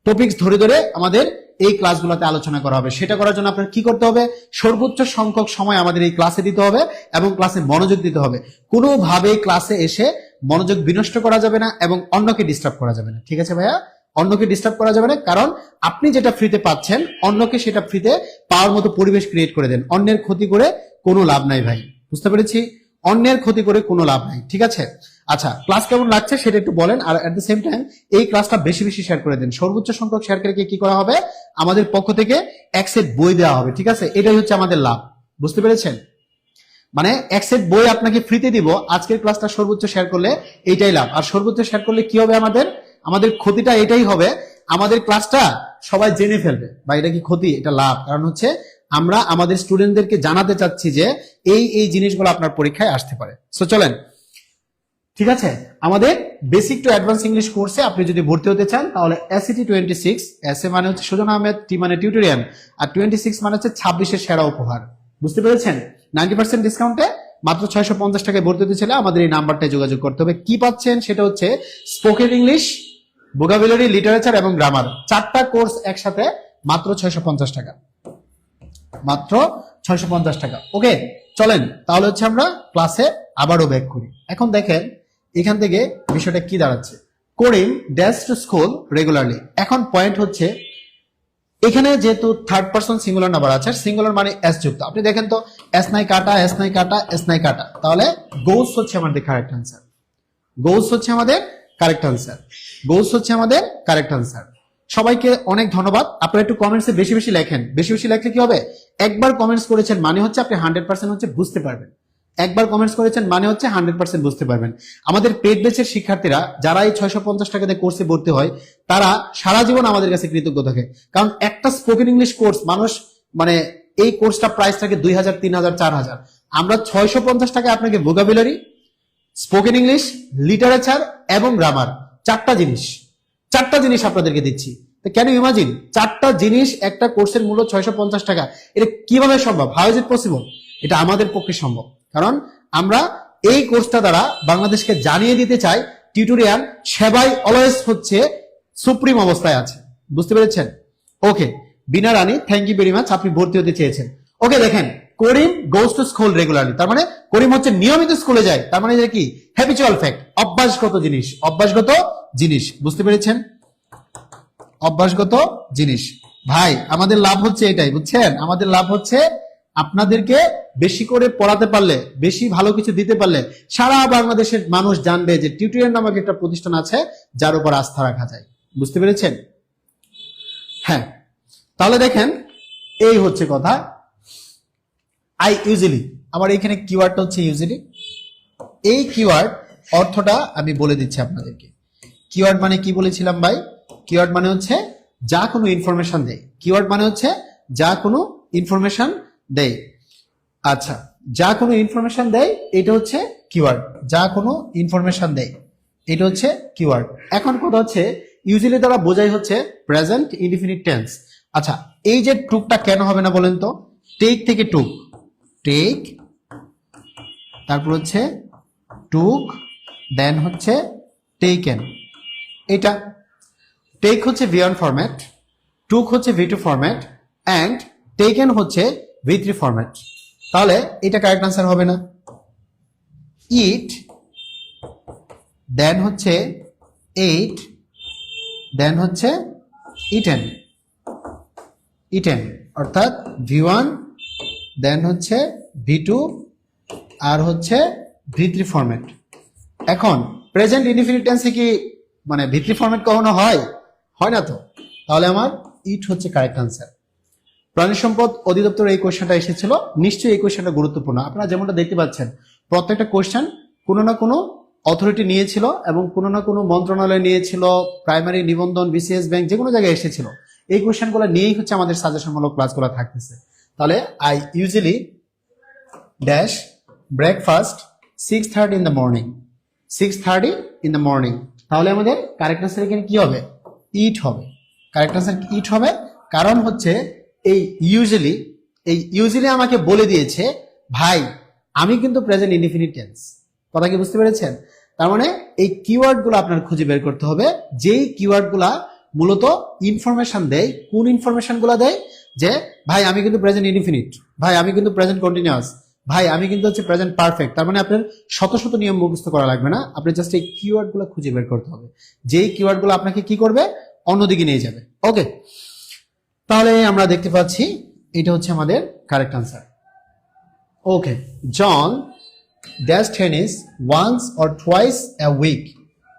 টপিকস ধরে ধরে আমাদের এই ক্লাসগুলোতে আলোচনা করা হবে। সেটা করার জন্য আপনার কি করতে হবে? সর্বোচ্চ সংখ্যক সময় আমাদের এই ক্লাসে দিতে হবে এবং ক্লাসে মনোযোগ দিতে হবে। কোনোভাবেই ক্লাসে এসে মনোযোগ বিনষ্ট করা যাবে না এবং অন্যকে ডিস্টার্ব করা যাবে না, ঠিক আছে ভাইয়া? অন্যকে ডিস্টার্ব করা যাবে না, কারণ আপনি যেটা ফ্রিতে পাচ্ছেন অন্যকে সেটা ফ্রিতে পাওয়ার মতো পরিবেশ ক্রিয়েট করে দেন। অন্যের ক্ষতি করে কোনো লাভ নাই ভাই, বুঝতে পেরেছি? অন্যের ক্ষতি করে কোনো লাভ নাই, ঠিক আছে? আচ্ছা, ক্লাস কেমন লাগছে সেটা একটু বলেন, আর এট দ্য সেম টাইম এই ক্লাসটা বেশি বেশি শেয়ার করে দেন। সর্বোচ্চ সংখ্যক শেয়ারকারীকে কি করা হবে, আমাদের পক্ষ থেকে এক সেট বই দেওয়া হবে, ঠিক আছে? এটাই হচ্ছে আমাদের লাভ, বুঝতে পেরেছেন? মানে এক সেট বই আপনাকে ফ্রিতে দিব, আজকের ক্লাসটা সর্বোচ্চ শেয়ার করলে এইটাই লাভ। আর সর্বোচ্চ শেয়ার করলে কি হবে, আমাদের আমাদের ক্ষতিটা এটাই হবে, আমাদের ক্লাসটা সবাই জেনে ফেলবে। বা এটা কি ক্ষতি, এটা লাভ। কারণ হচ্ছে আমরা আমাদের স্টুডেন্টদেরকে জানাতে চাচ্ছি যে এই এই জিনিসগুলো আপনার পরীক্ষায় আসতে পারে। সো চলেন, ঠিক আছে, আমাদের বেসিক টু অ্যাডভান্স ইংলিশ কোর্সে আপনি যদি ভর্তি হতে চান তাহলে এসিটি 26, এস এ মানে হচ্ছে সুজন আহমেদ, টি মানে টিউটোরিয়াল, আর 26 মানে হচ্ছে 26-এর সেরা উপহার, বুঝতে পেরেছেন? 90% ডিসকাউন্টে মাত্র 650 টাকায় ভর্তি হতে চাইলে আমাদের এই নাম্বারটায় যোগাযোগ করতে হবে। কি পাচ্ছেন সেটা হচ্ছে স্পোকেন ইংলিশ, ভোকাবুলারি, লিটারেচার এবং গ্রামার, 4টা কোর্স একসাথে মাত্র 650 টাকা, মাত্র 650 টাকা। ওকে, চলেন তাহলে হচ্ছে আমরা ক্লাসে আবারও ব্যাক করি। এখন দেখেন এখান থেকে বিষয়টা কি দাঁড়াচ্ছে, করিম ড্যাশ টু স্কুল রেগুলারলি। এখন পয়েন্ট হচ্ছে এখানে যেহেতু থার্ড পারসন সিঙ্গুলার নাম্বার আছে, সিঙ্গুলার মানে এস যুক্ত, আপনি দেখেন তো এস নাই কাটা, এস নাই কাটা, এস নাই কাটা, তাহলে গোস হচ্ছে আমাদের কারেক্ট আনসার, গোস হচ্ছে আমাদের কারেক্ট আনসার, গোস হচ্ছে আমাদের কারেক্ট আনসার। সবাইকে অনেক ধন্যবাদ। আপনারা একটু কমেন্টসে বেশি বেশি লেখেন, বেশি বেশি লেখলে কি হবে, একবার কমেন্টস করেছেন মানে হচ্ছে আপনি 100% হচ্ছে বুঝতে পারবেন, একবার কমেন্টস করেছেন মানে হচ্ছে 100% বুঝতে পারবেন। আমাদের পেড ব্যাচের শিক্ষার্থীরা যারা এই 650 টাকাতে কোর্সে ভর্তি হয় তারা সারা জীবন আমাদের কাছে কৃতজ্ঞ থাকে। কারণ একটা স্পোকেন ইংলিশ কোর্স মানুষ মানে এই কোর্সটা প্রাইস থাকে 2000, 3000, 4000, আমরা 650 টাকায় আপনাকে ভোকাবুলারি, স্পোকেন ইংলিশ, লিটারেচার এবং গ্রামার, চারটা জিনিস আপনাদেরকে দিচ্ছি। ক্যান ইউ ইমাজিন, 4টা জিনিস একটা কোর্সের মূল্য 650 টাকা, এটা কিভাবে সম্ভব, হাউ ইজ ইট পসিবল? এটা আমাদের পক্ষে সম্ভব, কারণ আমরা এই কোর্সটা দ্বারা বাংলাদেশকে জানিয়ে দিতে চাই টিউটোরিয়াল সেবাই অলওয়েজ হচ্ছে সুপ্রিম অবস্থায় আছে, বুঝতে পেরেছেন? ওকে, বিনা রানী, থ্যাংক ইউ ভেরি মাচ, আপনি ভর্তি হতে চেয়েছেন। ওকে, দেখেন করিম গোজ টু স্কুল রেগুলারলি, তার মানে করিম হচ্ছে নিয়মিত স্কুলে যায়, তার মানে এটা কি হ্যাবিচুয়াল ফ্যাক্ট, অভ্যাসগত জিনিস, অভ্যাসগত জিনিস, বুঝতে পেরেছেন? অভ্যাসগত জিনিস। ভাই আমাদের লাভ হচ্ছে এটাই, বুঝছেন? আমাদের লাভ হচ্ছে আপনাদেরকে বেশি করে পড়াতে পারলে, বেশি ভালো কিছু দিতে পারলে সারা বাংলাদেশের মানুষ জানবে যে টিউটোরিয়াল নামক একটা প্রতিষ্ঠান আছে যার উপর আস্থা রাখা যায়, বুঝতে পেরেছেন? হ্যাঁ, তাহলে দেখেন এই হচ্ছে কথা। আই ইউজুয়ালি, আমার এখানে কিওয়ার্ডটা হচ্ছে ইউজুয়ালি। এই কিওয়ার্ড অর্থটা আমি বলে দিচ্ছি আপনাদেরকে। কিওয়ার্ড মানে কি বলেছিলাম ভাই? কিওয়ার্ড মানে হচ্ছে যা কোনো ইনফরমেশন দেয়, কিওয়ার্ড মানে হচ্ছে যা কোনো ইনফরমেশন দেয়। আচ্ছা, যা কোনো ইনফরমেশন দেয় এটা হচ্ছে কিওয়ার্ড, যা কোনো ইনফরমেশন দেয় এটা হচ্ছে কিওয়ার্ড। এখন কথা হচ্ছে ইউজুয়ালি দ্বারা বোঝাই হচ্ছে প্রেজেন্ট ইনডিফিনিট টেন্স। আচ্ছা, এই যে টুকটা কেন হবে না বলেন তো? টেক থেকে টুক, টেক, তারপর হচ্ছে টুক, দেন হচ্ছে টেকেন। এটা টেক হচ্ছে V1 ফরম্যাট, টুক হচ্ছে V2 ফরম্যাট, অ্যান্ড টেকেন হচ্ছে V3 ফরম্যাট। তাহলে এটা কারেক্ট আনসার হবে না? ইট, দেন হচ্ছে এইট, দেন হচ্ছে ইটেন, ইটেন, অর্থাৎ V1, দেন হচ্ছে V2 আর হচ্ছে V3 ফরম্যাট। এখন প্রেজেন্ট ইনডিফিনিট টেন্সে কি মানে V3 ফরম্যাট কখনো হয়? হয় না তো। তাহলে আমার ইট হচ্ছে কারেক্ট আনসার। প্রাণী সম্পদ অধিদপ্তর এই কোশ্চেনটা এসেছিল, নিশ্চয়ই এই কোশ্চেনটা গুরুত্বপূর্ণ। আপনারা যেমনটা দেখতে পাচ্ছেন প্রত্যেকটা কোশ্চেন কোনো না কোনো অথরিটি নিয়েছিল এবং কোনো না কোনো মন্ত্রণালয় নিয়েছিল, প্রাইমারি, নিবন্ধন, বিসিএস ব্যাংক, যে কোনো জায়গায় এসেছিল। এই কোশ্চেনগুলো নিয়েই হচ্ছে আমাদের সাজেশনমূলক ক্লাসগুলো থাকতেছে। তাহলে I usually dash breakfast 6:30 in the morning, 6:30 in the morning। তাহলে আমাদের কারেক্ট আনসার এখানে কি হবে? ইট হবে। কারেক্ট আনসার ইট হবে, কারণ হচ্ছে এই ইউজুয়ালি আমাকে বলে দিয়েছে ভাই আমি কিন্তু প্রেজেন্ট ইনডিফিনিট টেন্স। কথা কি বুঝতে পেরেছেন? তার মানে এই কিওয়ার্ডগুলো আপনার খুঁজে বের করতে হবে, যেই কিওয়ার্ডগুলা মূলত ইনফরমেশন দেয়। কোন ইনফরমেশনগুলো দেয়? যে ভাই আমি কিন্তু প্রেজেন্ট ইনডিফিনিট, ভাই আমি কিন্তু প্রেজেন্ট কন্টিনিউয়াস, ভাই আমি কিন্তু হচ্ছে প্রেজেন্ট পারফেক্ট। তার মানে আপনার শত শত নিয়ম মুখস্থ করা লাগবে না, আপনি জাস্ট এই কিওয়ার্ডগুলো খুঁজে বের করতে হবে, যেই কিওয়ার্ডগুলো আপনাকে কি করবে, অন্যদিকে নিয়ে যাবে। ওকে, তাহলে আমরা দেখতে পাচ্ছি এটা হচ্ছে আমাদের correct answer. Okay, John dash tennis once or twice a week.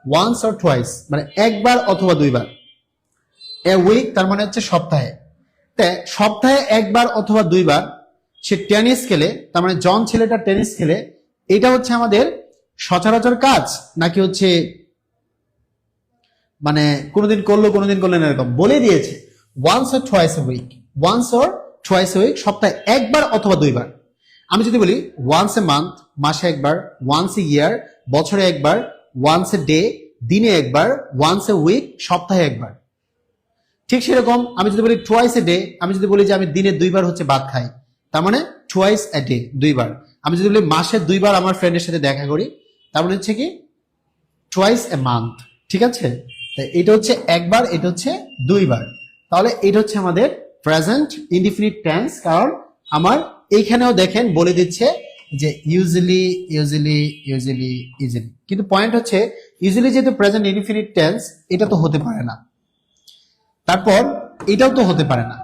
Once or twice মানে একবার অথবা দুইবার। এ উইক তার মানে হচ্ছে সপ্তাহে। তাই সপ্তাহে একবার অথবা দুইবার সে টেনিস খেলে, তার মানে জন ছেলেটা টেনিস খেলে, এটা হচ্ছে আমাদের সচরাচর কাজ নাকি হচ্ছে মানে কোনোদিন করলো কোনোদিন করলেন এরকম বলে দিয়েছে। Once or twice a week, once or twice a week সপ্তাহে একবার অথবা দুইবার। আমি যদি বলি ওয়ান্স এ মান্থ মাসে একবার, ওয়ান্স এ ইয়ার বছরে একবার, ওয়ান্স এ ডে দিনে একবার, ওয়ান্স এ উইক সপ্তাহে একবার। ঠিক সেরকম আমি যদি বলি টুয়াইস এ ডে, আমি যদি বলি যে আমি দিনে দুইবার হচ্ছে ভাত খাই, তার মানে টুয়াইস এ ডে দুইবার। আমি যদি বলি মাসে দুইবার আমার ফ্রেন্ডের সাথে দেখা করি, তার মানে হচ্ছে কি টুয়াইস এ মান্থ। ঠিক আছে, তাই এটা হচ্ছে একবার, এটা হচ্ছে দুইবার। তাহলে এটা হচ্ছে আমাদের প্রেজেন্ট ইনডিফিনিট টেন্স, কারণ আমার এইখানেও দেখেন বলে দিচ্ছে যে ইউজুয়ালি ইউজুয়ালি ইউজুয়ালি ইউজুয়ালি, কিন্তু পয়েন্ট হচ্ছে ইউজুয়ালি যেহেতু প্রেজেন্ট ইনডিফিনিট টেন্স এটা তো হতে পারে না, তারপর এটাও তো হতে পারে না।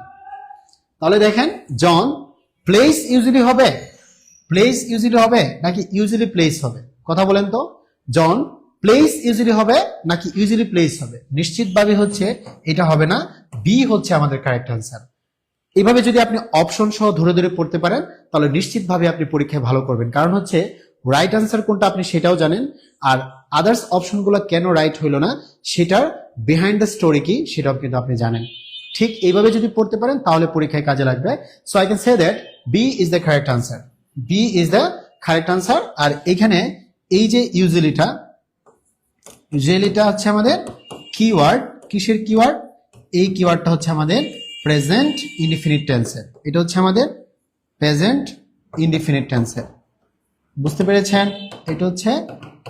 তাহলে দেখেন জন প্লেস ইউজুয়ালি হবে, প্লেস ইউজুয়ালি হবে নাকি ইউজুয়ালি প্লেস হবে, কথা বলেন তো। জন প্লেস ইউজুয়ালি হবে নাকি ইউজুয়ালি প্লেস হবে? নিশ্চিতভাবে হচ্ছে এটা হবে না, বি হচ্ছে আমাদের কারেক্ট আনসার। এভাবে যদি আপনি অপশন সহ ধরে ধরে পড়তে পারেন তাহলে নিশ্চিতভাবে আপনি পরীক্ষায় ভালো করবেন, কারণ হচ্ছে রাইট আনসার কোনটা আপনি সেটাও জানেন, আর আদার্স অপশনগুলো কেন রাইট হইল না সেটার বিহাইন্ড দ্য স্টোরি কি সেটাও কিন্তু আপনি জানেন। ঠিক এইভাবে যদি পড়তে পারেন তাহলে পরীক্ষায় কাজে লাগবে। So I can say that B is the correct answer, B is the correct answer. আর এখানে এই যে ইউজুয়ালিটা, ইউজুয়ালিটা হচ্ছে আমাদের কিওয়ার্ড। কিসের কিওয়ার্ড? এই কিওয়ার্ডটা হচ্ছে আমাদের প্রেজেন্ট ইনডিফিনিট টেন্সের, এটা হচ্ছে আমাদের প্রেজেন্ট ইনডিফিনিট টেন্সের। বুঝতে পেরেছেন? এটা হচ্ছে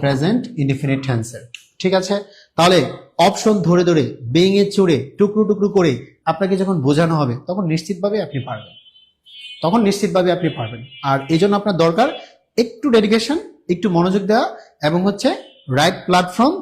প্রেজেন্ট ইনডিফিনিট টেন্সের। ঠিক আছে, তাহলে অপশন ধরে ধরে ভেঙে চড়ে টুকরো টুকরো করে আপনাকে যখন বোঝানো হবে তখন নিশ্চিতভাবে আপনি পারবেন, তখন নিশ্চিতভাবে আপনি পারবেন। আর এই জন্য আপনার দরকার একটু ডেডিকেশন, একটু মনোযোগ দেওয়া, এবং হচ্ছে রাইট প্ল্যাটফর্ম,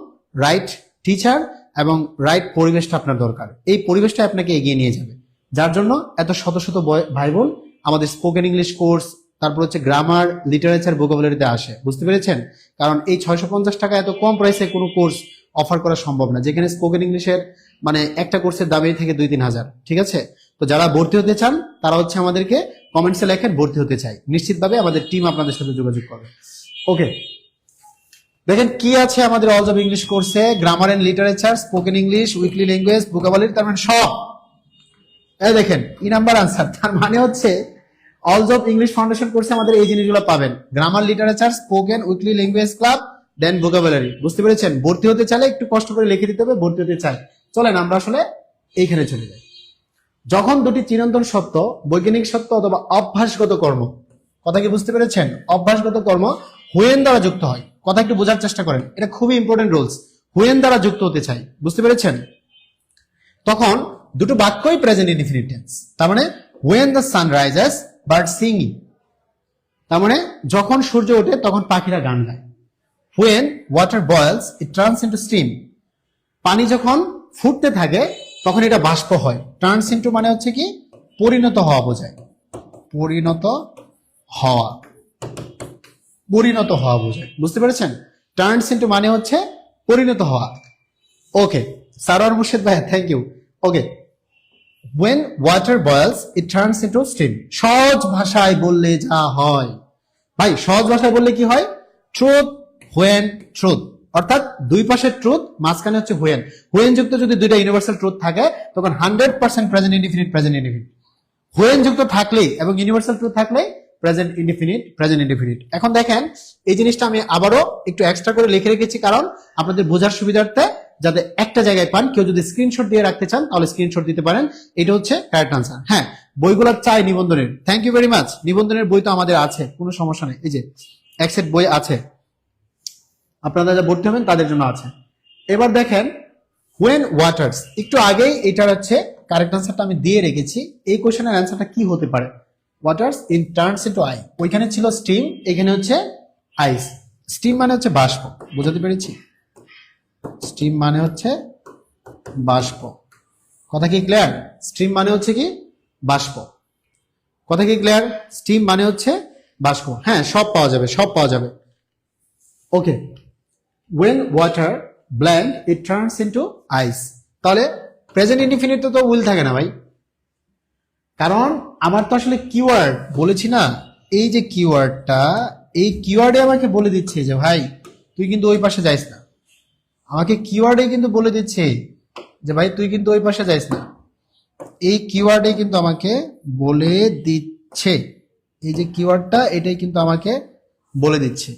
রাইট টিচার এবং রাইট পরিবেশটা আপনার দরকার। এই পরিবেশটা আপনাকে এগিয়ে নিয়ে যাবে, যার জন্য এত শত শত ভাই বোন আমাদের স্পোকেন ইংলিশ কোর্স, তারপর হচ্ছে গ্রামার, লিটারেচার, ভোকাবুলারিতে আসে। বুঝতে পেরেছেন? কারণ এই 650 টাকা এত কম প্রাইসে কোনো কোর্স অফার করা সম্ভব না, যেখানে স্পোকেন ইংলিশের মানে একটা কোর্সের দামই থেকে 2-3 হাজার। ঠিক আছে, তো যারা ভর্তি হতে চান তারা হচ্ছে আমাদেরকে কমেন্টসে লেখেন ভর্তি হতে চাই, নিশ্চিতভাবে আমাদের টিম আপনাদের সাথে যোগাযোগ করবে। ওকে, দেখেন কি আছে আমাদের অলস অফ ইংলিশ কোর্সে, grammar and literature, spoken English, weekly language, vocabulary, তার মানে সব। এই দেখেন ই নাম্বার আনসার, তার মানে হচ্ছে অলস অফ ইংলিশ ফাউন্ডেশন কোর্সে আমাদের এই জিনিসগুলো পাবেন, grammar, literature, spoken, weekly language club, then vocabulary. বুঝতে পেরেছেন? ভর্তি হতে চাইলে একটু কষ্ট করে লিখে দিতে হবে ভর্তি হতে চাই। চলেন আমরা আসলে এইখানে চলে যাই। যখন দুটি চিরন্তন সত্য, বৈজ্ঞানিক সত্য অথবা অভ্যাসগত কর্ম, কথা কি বুঝতে পেরেছেন? অভ্যাসগত কর্ম হুয়েন দ্বারা যুক্ত হয়, কথা একটু বোঝার চেষ্টা করেন, এটা খুবই ইম্পর্টেন্ট রুলস। হুয়েন দ্বারা যুক্ত হতে চাই, বুঝতে পেরেছেন? তখন দুটো বাক্যই প্রেজেন্ট ইনডিফিনিট টেন্স। তার মানে when the sun rises bird singing, তার মানে যখন সূর্য ওঠে তখন পাখিরা গান গায়। When water বয়েলস it turns into steam, পানি যখন ফুটতে থাকে তখন এটা বাষ্প হয়। টার্নস ইনটু মানে হচ্ছে কি পরিণত হওয়া বোঝায়, পরিণত হওয়া, পরিণত হওয়া বোঝায়। বুঝতে পেরেছেন? টার্নস ইনটু মানে হচ্ছে পরিণত হওয়া। ওকে, সারোয়ার মুর্শিদ ভাই, thank you. Okay, when water boils it turns into steam, সহজ ভাষায় বললে যা হয়, ভাই সহজ ভাষায় বললে কি হয়? ট্রুথ, when, ট্রুথ, অর্থাৎ দুই পাশে ট্রুথ, মাঝখানে হচ্ছে when। when যুক্ত যদি দুইটা ইউনিভার্সাল ট্রুথ থাকে তখন 100% present indefinite, present indefinite. when যুক্ত থাকলে এবং ইউনিভার্সাল ট্রুথ থাকলে প্রেজেন্ট ইনডিফিনিট, প্রেজেন্ট ইনডিফিনিট। এখন দেখেন এই জিনিসটা আমি আবারও একটু এক্সট্রা করে লিখে রেখেছি, কারণ আপনাদের বোঝার সুবিধার্থে, যাতে একটা জায়গায় পান। কেউ যদি স্ক্রিনশট দিয়ে রাখতে চান তাহলে স্ক্রিনশট দিতে পারেন। এটা হচ্ছে কারেক্ট আনসার। হ্যাঁ, বইগুলো চাই নিবন্ধনের, থ্যাংক ইউ ভেরি মাচ। নিবন্ধনের বই তো আমাদের আছে, কোনো সমস্যা নেই, এই যে এক সেট বই আছে, আপনারা যারা ভর্তি হবেন তাদের জন্য আছে। এবার দেখেন when waters, একটু আগেই এটার হচ্ছে কারেক্ট আনসারটা আমি দিয়ে রেখেছি। এই কোশ্চেনের অ্যান্সারটা কি হতে পারে? waters in turns into ice, ওইখানে ছিল স্টিম, এখানে হচ্ছে আইস। স্টিম মানে হচ্ছে বাষ্প, বোঝাতে পেরেছি? স্টিম মানে হচ্ছে বাষ্প, কথা কি ক্লিয়ার? স্টিম মানে হচ্ছে কি বাষ্প, কথা কি ক্লিয়ার? স্টিম মানে হচ্ছে বাষ্প। হ্যাঁ, সব পাওয়া যাবে, সব পাওয়া যাবে। ওকে, when water blend it turns into ice. তাহলে প্রেজেন্ট ইনডিফিনিট তো উইল থাকে না ভাই, কারণ আমার তো আসলে কিওয়ার্ড বলেছি না, এই যে কিওয়ার্ডটা, এই কিওয়ার্ডে আমাকে বলে দিচ্ছে যে ভাই তুই কিন্তু ওই পাশে যাইস না, আমাকে কিওয়ার্ডে কিন্তু বলে দিচ্ছে যে ভাই তুই কিন্তু ওই পাশে যাইস না, এই কিওয়ার্ডে কিন্তু আমাকে বলে দিচ্ছে, এই যে কিওয়ার্ডটা এটাই কিন্তু আমাকে বলে দিচ্ছে।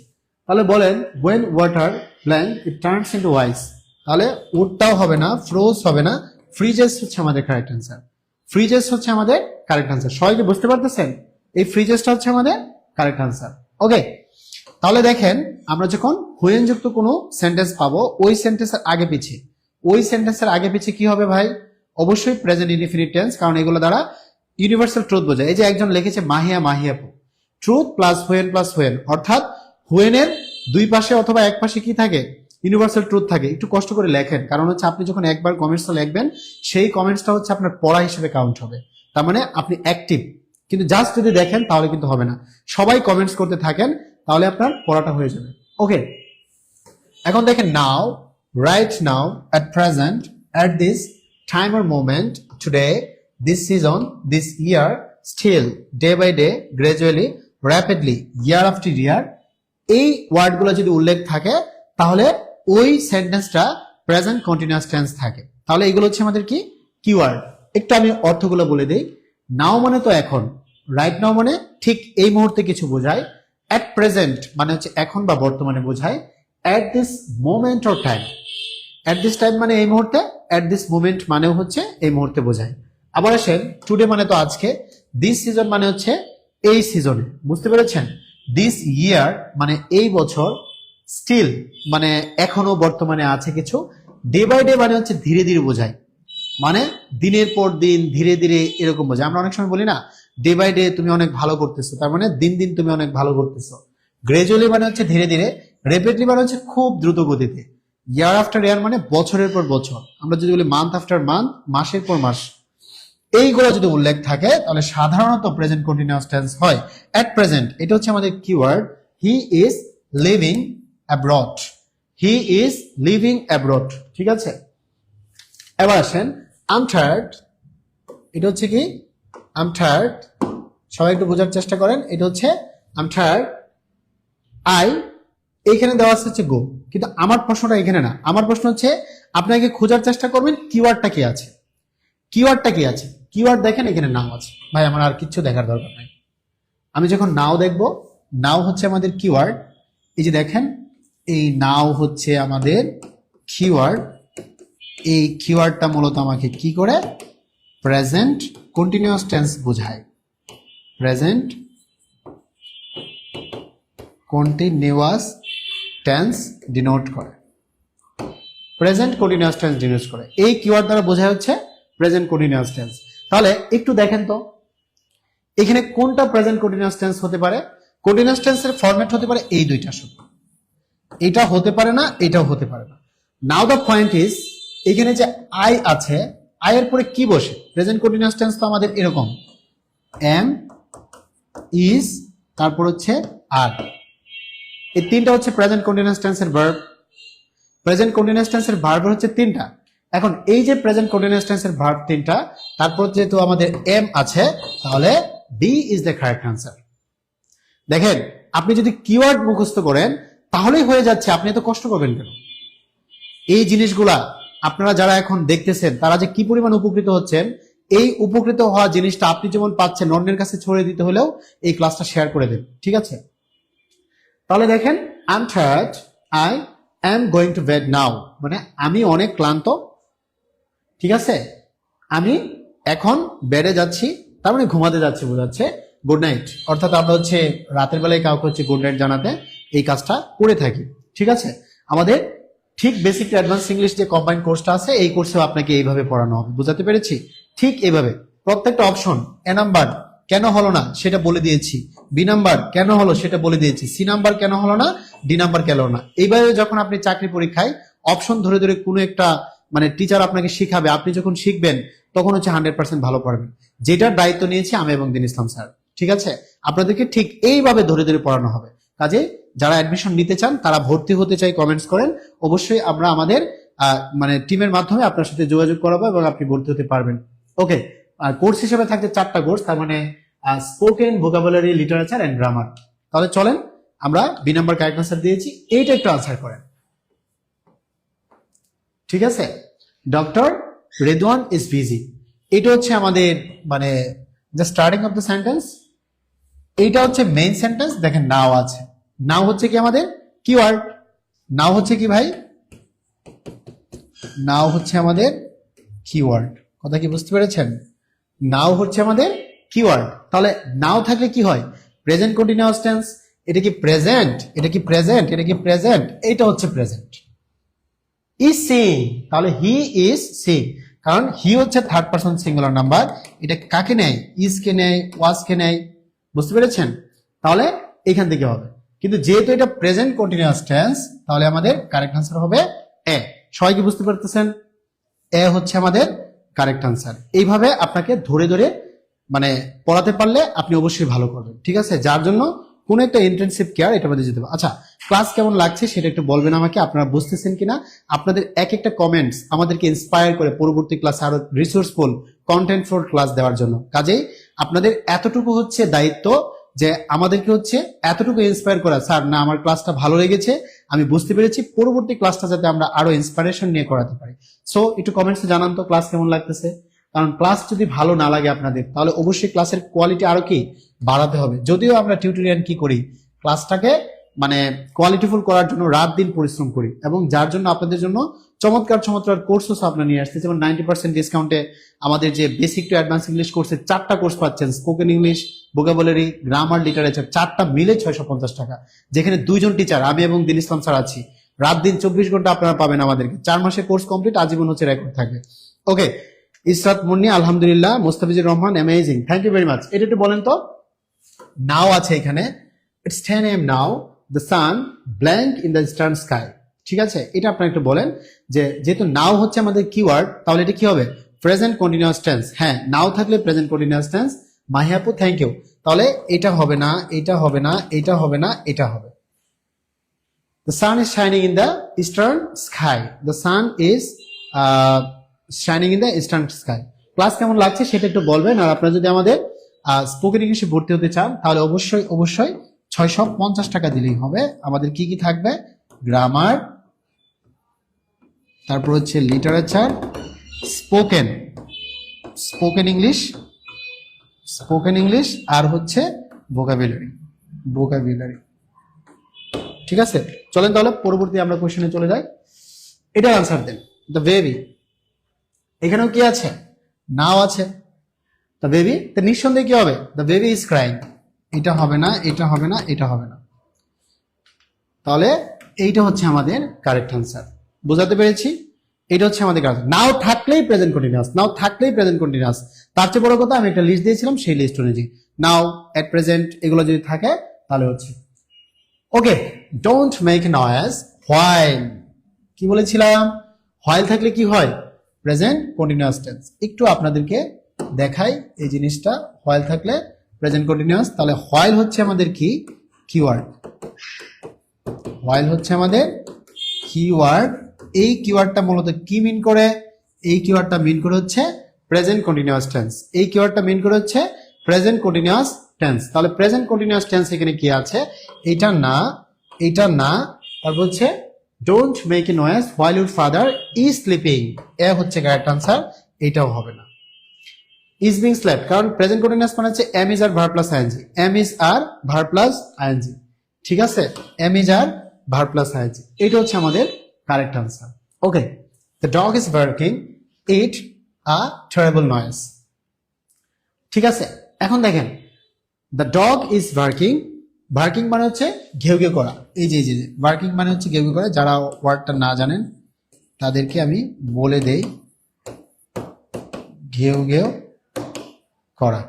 তাহলে বলেন when water blend it turns into ice, তাহলে উডটাও হবে না, ফ্রোজ হবে না, ফ্রিজেস হচ্ছে আমাদের কারেক্ট অ্যান্সার। ফ্রিজেস হচ্ছে আমাদের কারেক্ট অ্যান্সার। সবাই কি বুঝতে পারতেছেন? এই ফ্রিজেসটা হচ্ছে আমাদের কারেক্ট অ্যান্সার। ওকে, তাহলে দেখেন আমরা যখন হুয়েন যুক্ত কোনো সেন্টেন্স পাবো ওই সেন্টেন্সের আগে পিছে, ওই সেন্টেন্সের আগে পিছে কি হবে ভাই? অবশ্যই প্রেজেন্ট ইনডিফিনিট টেন্স, কারণ এগুলো দ্বারা ইউনিভার্সাল ট্রুথ বোঝায়। এই যে একজন লিখেছে মাহিয়া মাহিয়াপু, ট্রুথ প্লাস হুয়েন, অর্থাৎ হুয়েনের দুই পাশে অথবা এক পাশে কি থাকে? ইউনিভার্সাল ট্রুথ থাকে। একটু কষ্ট করে লেখেন, কারণ হচ্ছে আপনি যখন একবার কমেন্টসটা লিখবেন সেই কমেন্টসটা হচ্ছে আপনার পড়া হিসেবে কাউন্ট হবে, তার মানে আপনি অ্যাক্টিভ। কিন্তু জাস্ট যদি দেখেন তাহলে কিন্তু হবে না, সবাই কমেন্টস করতে থাকেন, তাহলে আপনার পড়াটা হয়ে যাবে। ওকে, এখন দেখেন now, right now, at present, at this time or moment, today, this season, this year, still, day by day, gradually, rapidly, year after year, এই ওয়ার্ডগুলো যদি উল্লেখ থাকে তাহলে ওই সেন্টেন্সটা প্রেজেন্ট কন্টিনিউয়াস টেন্স থাকে। তাহলে এগুলো হচ্ছে আমাদের কি কিওয়ার্ড। একটু আমি অর্থগুলো বলে দিই। নাও মানে তো এখন, রাইট নাও মানে ঠিক এই মুহূর্তে কিছু বোঝায়, at present মানে হচ্ছে এখন বা বর্তমানে বোঝায়, at this moment or time, at this time মানে এই মুহূর্তে, at this moment মানেও হচ্ছে এই মুহূর্তে বোঝায়। আবার আসেন টুডে মানে তো আজকে, this season মানে হচ্ছে এই সিজনে, বুঝতে পেরেছেন? this year মানে এই বছর, স্টিল মানে এখনো বর্তমানে আছে কিছু, ডে বাই ডে মানে হচ্ছে ধীরে ধীরে বোঝায়, মানে দিনের পর দিন ধীরে ধীরে এরকম বোঝায়। আমরা অনেক সময় বলি না ডে বাই ডে তুমি অনেক ভালো করতেছো, তার মানে দিন দিন তুমি অনেক ভালো করতেছো। গ্রাজুয়ালি মানে হচ্ছে ধীরে ধীরে, র্যাপিডলি মানে হচ্ছে খুব দ্রুত গতিতে, ইয়ার আফটার ইয়ার মানে বছরের পর বছর, আমরা যদি বলি মান্থ আফটার মান্থ, মাসের পর মাস, এইগুলো যদি উল্লেখ থাকে তাহলে সাধারণত প্রেজেন্ট কন্টিনিউয়াস টেন্স হয়। এট প্রেজেন্ট এটা হচ্ছে আমাদের keyword, he is living abroad, he is living abroad, ঠিক আছে? এবার আসেন আম টায়ার্ড, এটা হচ্ছে কি আম টায়ার্ড, সবাই একটু বোঝার চেষ্টা করেন, এটা হচ্ছে আম টায়ার্ড। আই এইখানে দেওয়া আছে হচ্ছে গো, কিন্তু আমার প্রশ্নটা এখানে না, আমার প্রশ্ন হচ্ছে আপনাকে খোঁজার চেষ্টা করবেন কিওয়ার্ডটা কি আছে, কিওয়ার্ডটা কি আছে। কিওয়ার্ড দেখেন এখানে নাও আছে, ভাই আমার আর কিচ্ছু দেখার দরকার নাই। আমি যখন নাও দেখব, নাও হচ্ছে আমাদের কিওয়ার্ড, এই যে দেখেন এই নাও হচ্ছে আমাদের কিওয়ার্ড, এই কিওয়ার্ডটা মূলত আমাকে কি করে প্রেজেন্ট কন্টিনিউয়াস টেন্স বোঝায়, প্রেজেন্ট কন্টিনিউয়াস টেন্স ডিনোট করে, প্রেজেন্ট কন্টিনিউয়াস টেন্স ডিনোট করে, এই কিওয়ার্ড দ্বারা বোঝায় হচ্ছে প্রেজেন্ট কন্টিনিউয়াস টেন্স। তাহলে একটু দেখেন তো এখানে কোনটা প্রেজেন্ট কন্টিনিউয়াস টেন্স হতে পারে। কন্টিনিউয়াস টেন্সের ফরম্যাট হতে পারে এই দুইটা শুধু, এটা হতে পারে না, এটাও হতে পারে না। নাও দ্য পয়েন্ট ইজ, এখানে যে আই আছে, আই এর পরে কি বসে? প্রেজেন্ট কন্টিনিউয়াস টেন্স তো আমাদের এরকম এম, ইজ, তারপর হচ্ছে আর, এই তিনটা হচ্ছে প্রেজেন্ট কন্টিনিউয়াস টেন্সের ভার্ব। প্রেজেন্ট কন্টিনিউয়াস টেন্সের ভার্ব হচ্ছে তিনটা। এখন এই যে প্রেজেন্ট কন্টিনিউয়াস টেন্সের ভার্ব তিনটা, তারপর যেহেতু আমাদের এম আছে, তাহলে B is the correct answer. দেখেন আপনি যদি কিওয়ার্ড মুখস্থ করেন তাহলেই হয়ে যাচ্ছে, আপনি এত কষ্ট করবেন কেন? এই জিনিসগুলা আপনারা যারা এখন দেখতেছেন তারা যে কি পরিমাণ উপকৃত হচ্ছেন, এই উপকৃত হওয়া জিনিসটা আপনি যেমন পাচ্ছেন অন্যের কাছে ছড়িয়ে দিতে হলেও এই ক্লাসটা শেয়ার করে দেন, ঠিক আছে? তাহলে দেখেন I am tired, I am going to bed now, মানে আমি অনেক ক্লান্ত, ঠিক আছে, আমি এখন বেডে যাচ্ছি, তার মানে ঘুমাতে যাচ্ছি বোঝাচ্ছে। গুড নাইট, অর্থাৎ আমরা হচ্ছে রাতের বেলায় কাউকে হচ্ছে গুড নাইট জানাতে এই কাজটা করে থাকি, ঠিক আছে? আমাদের ঠিক বেসিক টু অ্যাডভান্স ইংলিশ যে কম্বাইন কোর্সটা আছে এই কোর্সেও আপনাকে এইভাবে পড়ানো হবে, বুঝাতে পেরেছি? ঠিক এইভাবে প্রত্যেকটা অপশন, এ নাম্বার কেন হলো না সেটা বলে দিয়েছি, বি নাম্বার কেন হলো সেটা বলে দিয়েছি, সি নাম্বার কেন হলো না, ডি নাম্বার কেন হলো না। এইভাবে যখন আপনি চাকরি পরীক্ষায় অপশন ধরে ধরে কোনো একটা মানে টিচার আপনাকে শিখাবে, আপনি যখন শিখবেন তখন হচ্ছে 100% ভালো পড়বেন। যেটার দায়িত্ব নিয়েছি আমি এবং দিন ইসলাম স্যার, ঠিক আছে? আপনাদেরকে ঠিক এইভাবে ধরে ধরে পড়ানো হবে, কাজে যারা অ্যাডমিশন নিতে চান তারা ভর্তি হতে চাই কমেন্টস করেন, অবশ্যই আমরা আমাদের মানে টিমের মাধ্যমে আপনার সাথে যোগাযোগ করাবো এবং আপনি ভর্তি হতে পারবেন। ওকে, আর কোর্স হিসেবে থাকছে 4টা কোর্স, তার মানে spoken, vocabulary, literature and grammar. তাহলে চলেন আমরা বি নাম্বার কারেক্ট আনসার দিয়েছি, এইটা একটু আনসার করেন। ঠিক আছে, ডক্টর রেদওয়ান ইজ বিজি, এটা হচ্ছে আমাদের মানে the starting of the sentence. এইটা হচ্ছে মেইন সেন্টেন্স। দেখেন নাও আছে, নাও হচ্ছে কি আমাদের কিওয়ার্ড। নাও হচ্ছে কি ভাই, নাও হচ্ছে আমাদের কিওয়ার্ড। কথা কি বুঝতে পেরেছেন? নাও হচ্ছে আমাদের কিওয়ার্ড। তাহলে নাও থাকলে কি হয়? Present continuous tense. এটা কি প্রেজেন্ট? এটা কি প্রেজেন্ট? এটা কি প্রেজেন্ট? এইটা হচ্ছে প্রেজেন্ট। ইজ সিইং, তাহলে হি ইজ সিইং, কারণ হি হচ্ছে থার্ড পারসন সিঙ্গুলার নাম্বার। এটা কাকে নেয়? ইজ কে নেয়, ওয়াজ কে নেয়। বুঝতে পেরেছেন? তাহলে এখান থেকে হবে, কিন্তু যেহেতু এটা প্রেজেন্ট কন্টিনিউয়াস টেন্স তাহলে আমাদের কারেক্ট আনসার হবে এ। সবাই কি বুঝতে পারতেছেন? এ হচ্ছে আমাদের কারেক্ট আনসার। এইভাবে আপনাকে ধরে ধরে মানে পড়াতে পারলে আপনি অবশ্যই ভালো করবেন। ঠিক আছে, যার জন্য কোন একটা ইন্টেনসিভ কেয়ার এটা মধ্যে যেতে হবে। আচ্ছা, ক্লাস কেমন লাগছে সেটা একটু বলবেন আমাকে, আপনারা বুঝতেছেন কিনা। আপনাদের এক একটা কমেন্টস আমাদেরকে ইন্সপায়ার করে পরবর্তী ক্লাসে আরো রিসোর্সফুল কন্টেন্টফুল ক্লাস দেওয়ার জন্য। কাজেই আপনাদের এতটুকু হচ্ছে দায়িত্ব যে আমাদেরকে হচ্ছে এতটুকু ইন্সপায়ার করা, স্যার না আমার ক্লাসটা ভালো লেগেছে, আমি বুঝতে পেরেছি, পরবর্তী ক্লাসটা যাতে আমরা আরো ইন্সপিরেশন নিয়ে করাতে পারি। সো একটু কমেন্টসে জানান তো ক্লাস কেমন লাগতেছে। কারণ ক্লাস যদি ভালো না লাগে আপনাদের তাহলে অবশ্যই ক্লাসের কোয়ালিটি আরো কি বাড়াতে হবে। যদিও আমরা টিউটোরিয়াল কি করি, ক্লাসটাকে মানে কোয়ালিটিফুল করার জন্য রাত দিন পরিশ্রম করি, এবং যার জন্য আপনাদের জন্য চমৎকার চমৎকার কোর্সও আপনারা নিয়ে আসছে। যেমন 90% ডিসকাউন্টে আমাদের যে বেসিক টু অ্যাডভান্স ইংলিশ কোর্সে 4টা কোর্স পাচ্ছেন, spoken English, vocabulary, grammar, literature, 4টা মিলে 650 টাকা, যেখানে 2জন টিচার আমি এবং দিন ইসলাম স্যার আছি। রাত দিন 24 ঘন্টা আপনারা পাবেন আমাদেরকে। 4 মাসের কোর্স কমপ্লিট, আজীবন হচ্ছে রেকর্ড থাকবে। ওকে, ইসরাত মুন্নি আলহামদুলিল্লাহ, Mostafizur Rahman amazing, thank you very much. এটা একটু বলেন তো, নাও আছে এখানে, it's 10 AM now, the sun blank in the eastern sky. ঠিক আছে, এটা আপনারা একটু বলেন যে যেহেতু নাও হচ্ছে আমাদের কিওয়ার্ড তাহলে এটা কি হবে? Present continuous tense. হ্যাঁ, নাও থাকলে প্রেজেন্ট কন্টিনিউয়াস টেন্স। মাহিয়াপু থ্যাংক ইউ। তাহলে এটা হবে না, এটা হবে না, এটা হবে না, এটা হবে। The sun is shining in the eastern sky. The sun is shining in the eastern sky. Class কেমন লাগছে সেটা একটু বলবেন। আর আপনারা যদি আমাদের স্পোকেন ইংলিশে ভর্তি হতে চান তাহলে অবশ্যই অবশ্যই 650 টাকা দিলেই হবে। আমাদের কি কি থাকবে? গ্রামার, তারপর হচ্ছে literature, spoken spoken English, spoken English, আর হচ্ছে ভোকাবুলারি ভোকাবুলারি। ঠিক আছে, চলেন তাহলে পরবর্তী আমরা কোশ্চেনে চলে যাই। এটার আনসার দেন। দ্য বেবি, এখানেও কি আছে? নাও আছে। দ্য বেবি, তো নিঃসন্দেহে কি হবে? The baby is crying. এটা হবে না, এটা হবে না, এটা হবে না। তাহলে এইটা হচ্ছে আমাদের কারেক্ট আনসার। বোঝাতে পেরেছি? এটা হচ্ছে আমাদের কারেক্ট। নাও থাকলেই প্রেজেন্ট কন্টিনিউয়াস, নাও থাকলেই প্রেজেন্ট কন্টিনিউয়াস। তার চেয়ে বড় কথা আমি একটা লিস্ট দিয়েছিলাম, সেই লিস্ট অনুযায়ী নাও, এট প্রেজেন্ট, এগুলো যদি থাকে তাহলে হচ্ছে। ওকে, ডোন্ট মেক নয়েজ হোয়াইল। কি বলেছিলাম? হোয়াইল থাকলে কি হয়? Present continuous tense. একটু আপনাদেরকে দেখাই এই জিনিসটা। হোয়াইল থাকলে প্রেজেন্ট কন্টিনিউয়াস, তাহলে হোয়াইল হচ্ছে আমাদের কি? কিওয়ার্ড। হোয়াইল হচ্ছে আমাদের কিওয়ার্ড। এই কিওয়ার্ডটা মূলত কি মিন করে? এই কিওয়ার্ডটা মিন করে হচ্ছে প্রেজেন্ট কন্টিনিউয়াস টেন্স। এই কিওয়ার্ডটা মিন করে হচ্ছে প্রেজেন্ট কন্টিনিউয়াস টেন্স। তাহলে প্রেজেন্ট কন্টিনিউয়াস টেন্স এখানে কি আছে? এটা না, এটা না, তারপর হচ্ছে don't make a noise while your father is sleeping. A হচ্ছে কারেক্ট আনসার, এটাও হবে না। ইজ বিং স্লেপ্ট, কারণ প্রেজেন্ট কন্টিনিউয়াস মানে হচ্ছে am is are verb plus ING, am is are verb plus ING. ঠিক আছে, M is are verb plus ING, এটা হচ্ছে আমাদের correct answer. Okay, the dog is barking it a terrible noise. ঠিক আছে, এখন দেখেন the dog is barking. Barking মানে হচ্ছে ঘেউ ঘেউ করা। এই যে বার্কিং মানে হচ্ছে ঘেউ ঘেউ করা। যারা ওয়ার্ডটা না জানেন তাদেরকে আমি বলে দেই, ঘেউ ঘেউ করা।